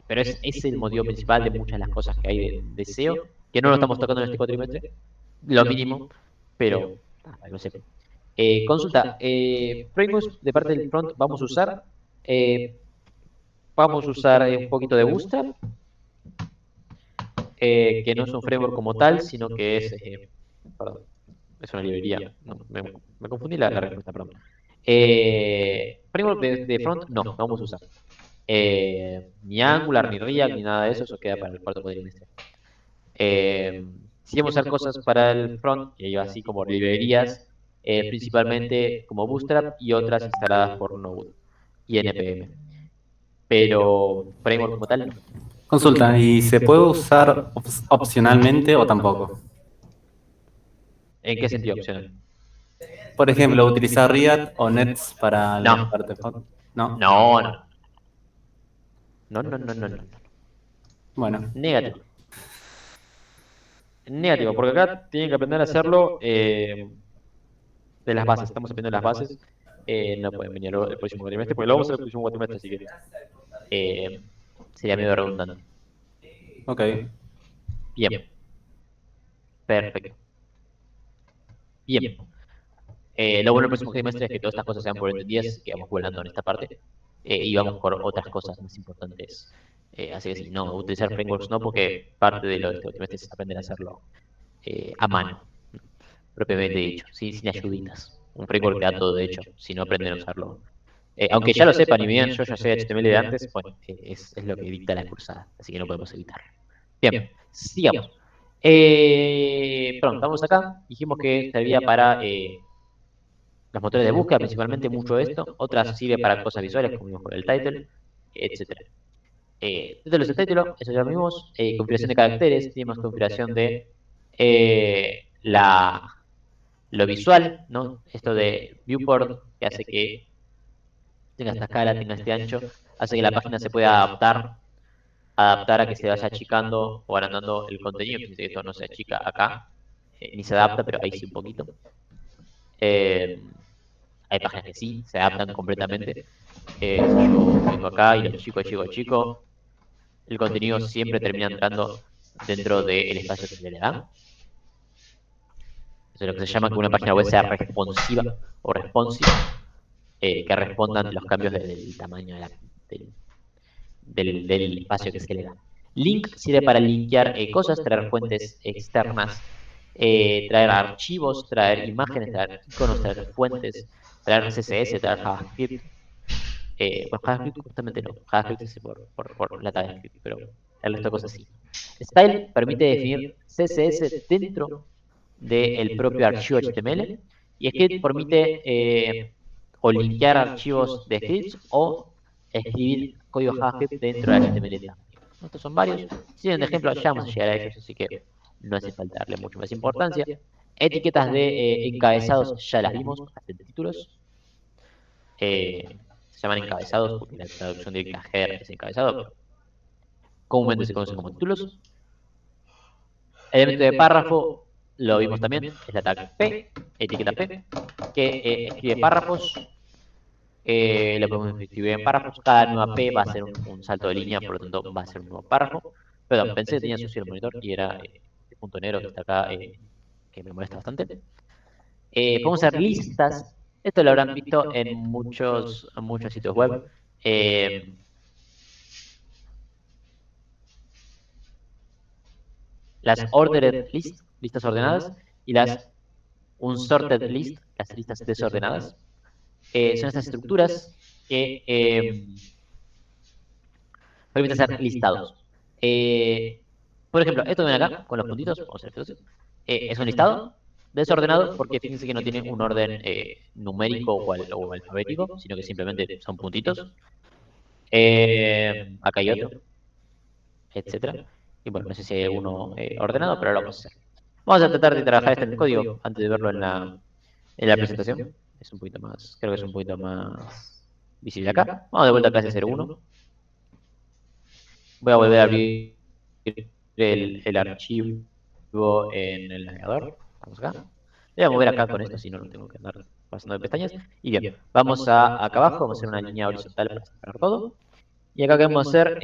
Pero es el motivo principal de muchas de las cosas que hay de SEO, que no lo estamos tocando en este cuatrimestre, lo mínimo, pero no sé. Consulta, frameworks de parte del front vamos a usar. Vamos a usar un poquito de Bootstrap, que no es un framework como tal, sino que perdón, es una librería. No, me confundí la respuesta, perdón. Framework de front, no vamos a usar. Ni Angular, ni React, ni nada de eso queda para el cuarto cuatrimestre. Si vamos a usar cosas para el front, y así como librerías, principalmente como Bootstrap y otras instaladas por Node y NPM. Pero framework como tal, no. Consulta, ¿y se puede usar opcionalmente o tampoco? ¿En qué sentido opcional? Por ejemplo, utilizar React o Nets para la No. parte front. ¿No? No. Bueno. Negativo. Negativo, porque acá tienen que aprender a hacerlo de las bases. Estamos aprendiendo las bases. No pueden venir el próximo cuatrimestre, porque lo vamos a hacer el próximo cuatrimestre, así que Sería medio redundante. Ok. Bien, perfecto. Bien. Lo bueno del próximo trimestre es que todas estas cosas sean por entendidas, que vamos volando en esta parte. Y vamos por otras cosas más importantes. Así que sí, no, utilizar frameworks no, porque parte de lo de este trimestre es aprender a hacerlo a mano, propiamente dicho, sin ayuditas. Un framework te da todo, de hecho, si no aprenden a usarlo. Aunque ya lo sepan, y bien, yo ya sé HTML de antes, bueno, es lo que dicta la cursada, así que no podemos evitarlo. Bien, sigamos. Pronto, estamos acá. Dijimos que servía para los motores de búsqueda, principalmente mucho esto. Otras sirve para cosas visuales, como vimos con el title, etcétera. Títulos de título, eso ya lo vimos. Configuración de caracteres, tenemos configuración de lo visual, ¿no? Esto de viewport, que hace que tenga esta escala, tenga este ancho, hace que la página se pueda adaptar a que se vaya achicando o agrandando el contenido. Fíjense que esto no se achica acá, ni se adapta, pero ahí sí un poquito. Hay páginas que sí, se adaptan completamente. Si yo vengo acá y lo chico, el contenido siempre termina entrando dentro del espacio que se le da. Eso es lo que se llama que una página web sea responsiva o responsive, que responda ante los cambios del tamaño del espacio que se le da. Link sirve para linkear cosas, traer fuentes externas, traer archivos, traer imágenes, traer iconos, traer fuentes, traer CSS, traer JavaScript. Bueno, JavaScript justamente no, JavaScript es por la TypeScript, pero el resto de cosas sí. Style permite definir CSS dentro del propio archivo HTML y Script permite o linkear archivos de scripts o escribir código JavaScript dentro de HTML también. Estos son varios. Si tienen ejemplo, ya vamos a llegar a ellos, así que no hace falta darle mucho más importancia. Etiquetas de encabezados ya las vimos, hacen títulos. Se llaman encabezados porque la traducción directa header es encabezado, pero comúnmente se conocen como títulos. Elemento de párrafo, lo vimos también, es la tag P, etiqueta P, que escribe párrafos. Lo podemos escribir en párrafos. Cada nueva P va a ser un salto de línea, por lo tanto va a ser un nuevo párrafo. Perdón, pensé que tenía sucio el monitor y era este punto negro que está acá, que me molesta bastante. Podemos hacer listas. Esto lo habrán visto en muchos sitios web. Las ordered list, listas ordenadas, y las unsorted list, las listas desordenadas. Son estas estructuras que permiten hacer listados. Por ejemplo, esto que ven acá, con los puntitos, vamos a hacer esto, es un listado desordenado porque fíjense que no tiene un orden numérico o alfabético, sino que simplemente son puntitos. Acá hay otro, etcétera. Y bueno, no sé si hay alguno ordenado, pero ahora lo vamos a hacer. Vamos a tratar de trabajar esto en el código antes de verlo en la presentación. Es un poquito más, creo que es un poquito más visible acá. Vamos de vuelta a clase 01. Voy a volver a abrir el archivo en el navegador. Vamos acá. Le voy a mover acá con esto, si no, no tengo que andar pasando de pestañas. Y bien, vamos acá abajo, vamos a hacer una línea horizontal para separar todo. Y acá queremos hacer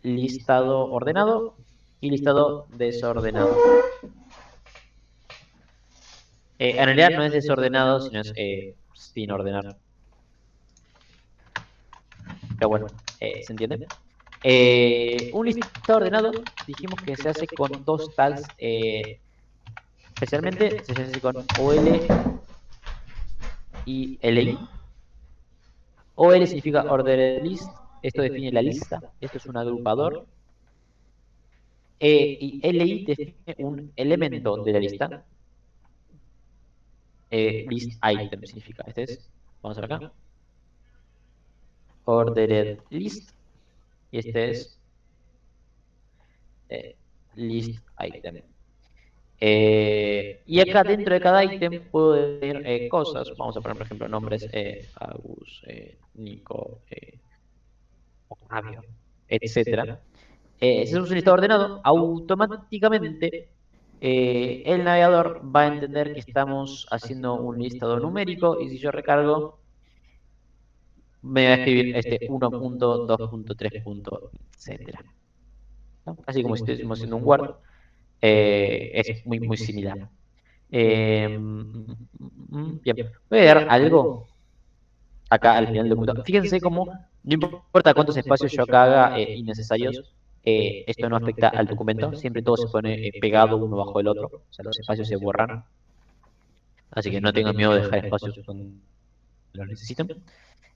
listado ordenado y listado desordenado. En realidad no es desordenado, sino es sin ordenar. Pero bueno, ¿se entiende? Un listado ordenado dijimos que se hace con dos tags, especialmente se hace con OL y LI. OL significa ordered list, esto define la lista, esto es un agrupador. Y LI define un elemento de la lista. List item significa, este es, vamos a ver acá, ordered list, y este es list item. Y acá dentro de cada ítem puedo decir cosas. Vamos a poner, por ejemplo, nombres Agus, Nico, Octavio, etcétera. Si hacemos un listado ordenado, automáticamente el navegador va a entender que estamos haciendo un listado numérico. Y si yo recargo me va a escribir 1.2.3. Etcétera. ¿No? Así como si estuviésemos haciendo un Word, es muy similar. Bien, voy a dar algo acá al final del documento. Fíjense cómo, no importa cuántos espacios yo acá haga innecesarios, esto no afecta al documento, siempre todo se pone pegado uno bajo el otro, o sea, los espacios se borran, así que no tengan miedo de dejar espacios donde lo necesiten.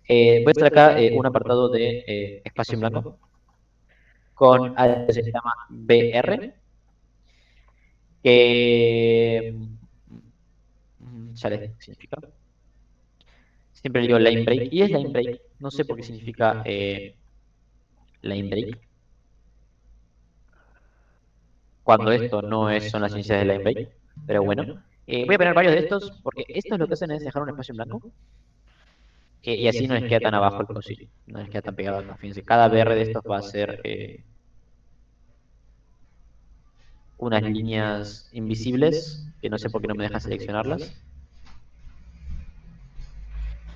Voy a hacer acá un apartado de espacio en blanco con algo que se llama BR, que ya les significa. Siempre digo line break, y es line break, no sé por qué significa line break, cuando esto no son las iniciales de line break, pero bueno. Voy a poner varios de estos, porque esto es lo que hacen es dejar un espacio en blanco, y así no les queda tan abajo el cosillo, no les queda tan pegado acá. Fíjense, cada BR de estos va a ser unas líneas invisibles, que no sé por qué no me deja seleccionarlas.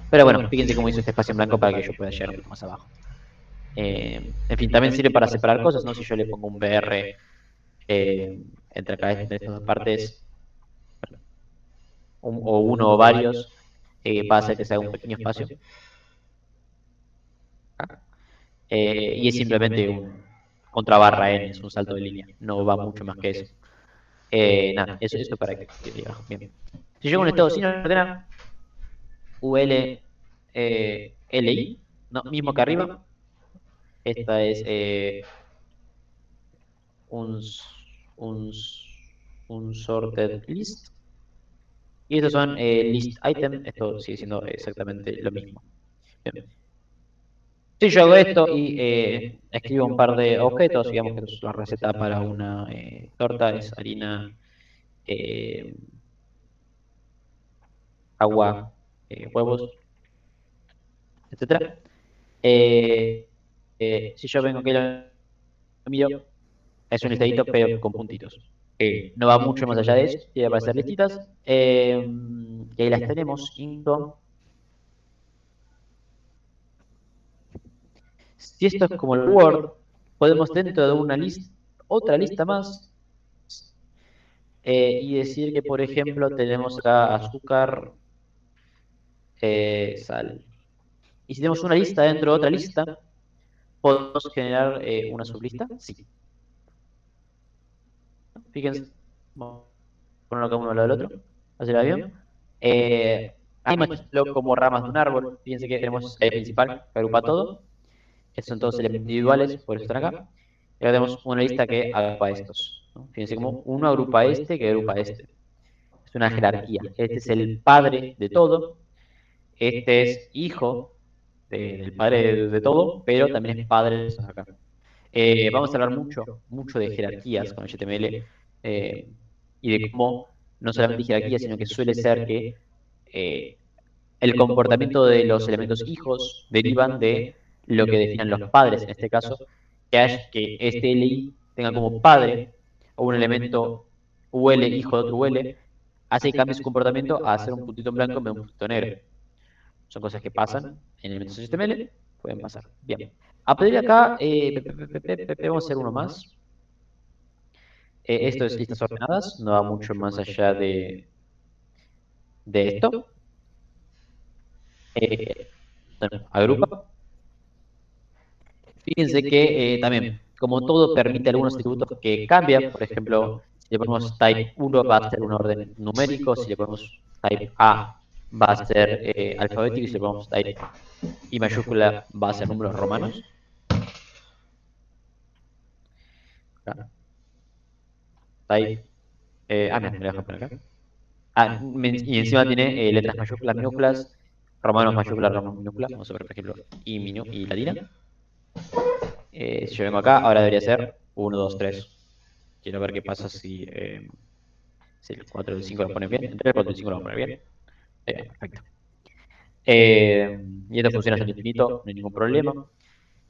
Pero bueno, fíjense cómo hizo este espacio en blanco para que yo pueda llegar un poco más abajo. En fin, también sirve para separar cosas, ¿no? Si yo le pongo un BR entre acá, entre estas dos partes, o uno o varios, va a hacer que se haga un pequeño espacio. Y es simplemente un contra barra n, es un salto de línea, no va mucho más que eso. Nada, eso para que diga. Bien. Si yo hago un estado sin ordenar, UL LI, no, mismo que arriba, esta es un, un, un sorted list. Y estos son list item, esto sigue siendo exactamente lo mismo. Bien. Si yo hago esto y escribo un par de objetos, digamos que es la receta para una torta, es harina, eh, agua, huevos, etcétera. Si yo vengo aquí lo miro, es un listadito pero con puntitos. No va mucho más allá de eso, tiene que aparecer listitas. Y ahí las tenemos. Si esto es como el Word, podemos dentro de una lista, otra lista más, y decir que, por ejemplo, tenemos acá azúcar, sal. Y si tenemos una lista dentro de otra lista, ¿podemos generar una sublista? Sí. Fíjense, vamos a ponerlo acá uno al lado del otro, hacer el avión. Ahí muestro como ramas de un árbol. Fíjense que tenemos el principal, que agrupa todo. Estos son todos elementos individuales, por eso están acá. Y ahora tenemos una lista que agrupa estos, ¿no? Fíjense cómo uno agrupa este que agrupa este. Es una jerarquía. Este es el padre de todo. Este es hijo del padre de todo, pero también es padre de estos acá. Vamos a hablar mucho de jerarquías con HTML, y de cómo no solamente jerarquías, sino que suele ser que eh, el comportamiento de los elementos hijos derivan de lo que definan los padres, en este caso, que este LI tenga como padre o un elemento UL, hijo de otro UL, hace que cambie su comportamiento a hacer un puntito en blanco en vez de un puntito negro. Son cosas que pasan en elementos HTML, pueden pasar. Bien. A pedir acá, vamos a hacer uno más. Esto es listas ordenadas, no va mucho más allá de esto. Bueno, agrupa. Fíjense que también, como todo permite algunos atributos que cambian, por ejemplo, si le ponemos type 1 va a ser un orden numérico, si le ponemos type A va a ser alfabético, y si le ponemos type I mayúscula va a ser números romanos. Type, mira, me lo dejo poner acá. Y encima tiene letras mayúsculas, minúsculas, romanos mayúsculas, romanos minúsculas. Vamos a ver, por ejemplo, y latina. Si yo vengo acá, ahora debería ser 1, 2, 3. Quiero ver qué pasa si el 4 y el 5 lo ponen bien. Entre el 4 y el 5 lo van a poner bien. Perfecto. Y esto funciona hasta el infinito, no hay ningún problema.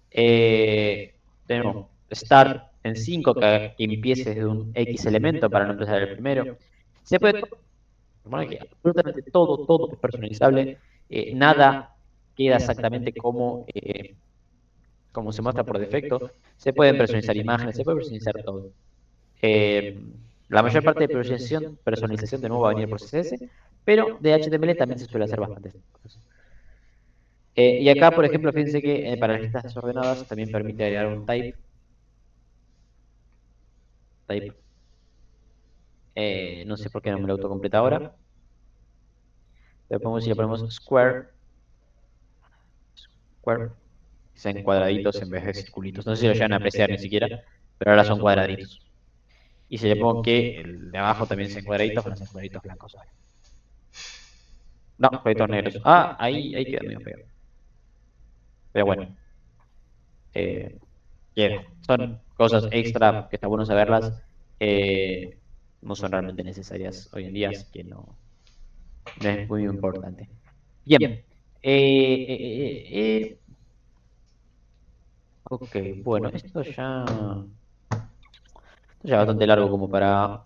Tenemos start en 5, que empiece desde un X elemento para no empezar el primero. Se puede, absolutamente todo es personalizable. Nada queda exactamente como se muestra por defecto. Se pueden personalizar imágenes, se puede personalizar todo. La mayor parte de personalización de nuevo va a venir por CSS, pero de HTML también se suele hacer bastantes cosas. Y acá, por ejemplo, fíjense que para las listas desordenadas también permite agregar un type. No sé por qué no me lo autocompleta ahora. Si le ponemos square, que sean cuadraditos en vez de circulitos. No sé si lo llegan a apreciar ni siquiera, pero ahora son cuadraditos. Y si le pongo que el de abajo también sean cuadraditos, van a ser cuadraditos blancos. No, cuadraditos negros. Ah, ahí queda medio feo. Pero bueno, queda. Son cosas extra que está bueno saberlas. No son realmente necesarias hoy en día, así que no es muy importante. Bien. Ok, bueno, esto ya es bastante largo como para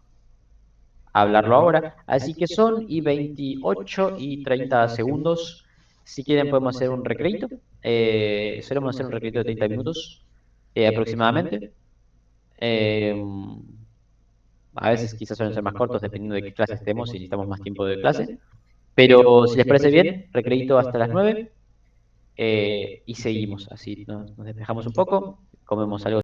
hablarlo ahora. Así que son y 28 y 30 segundos. Si quieren podemos hacer un recreito. Solemos hacer un recreito de 30 minutos aproximadamente. Eh, a veces quizás suelen ser más cortos dependiendo de qué clase estemos y necesitamos más tiempo de clase. Pero si les parece bien, recreito hasta las 9 y seguimos. Así nos despejamos un poco, comemos algo.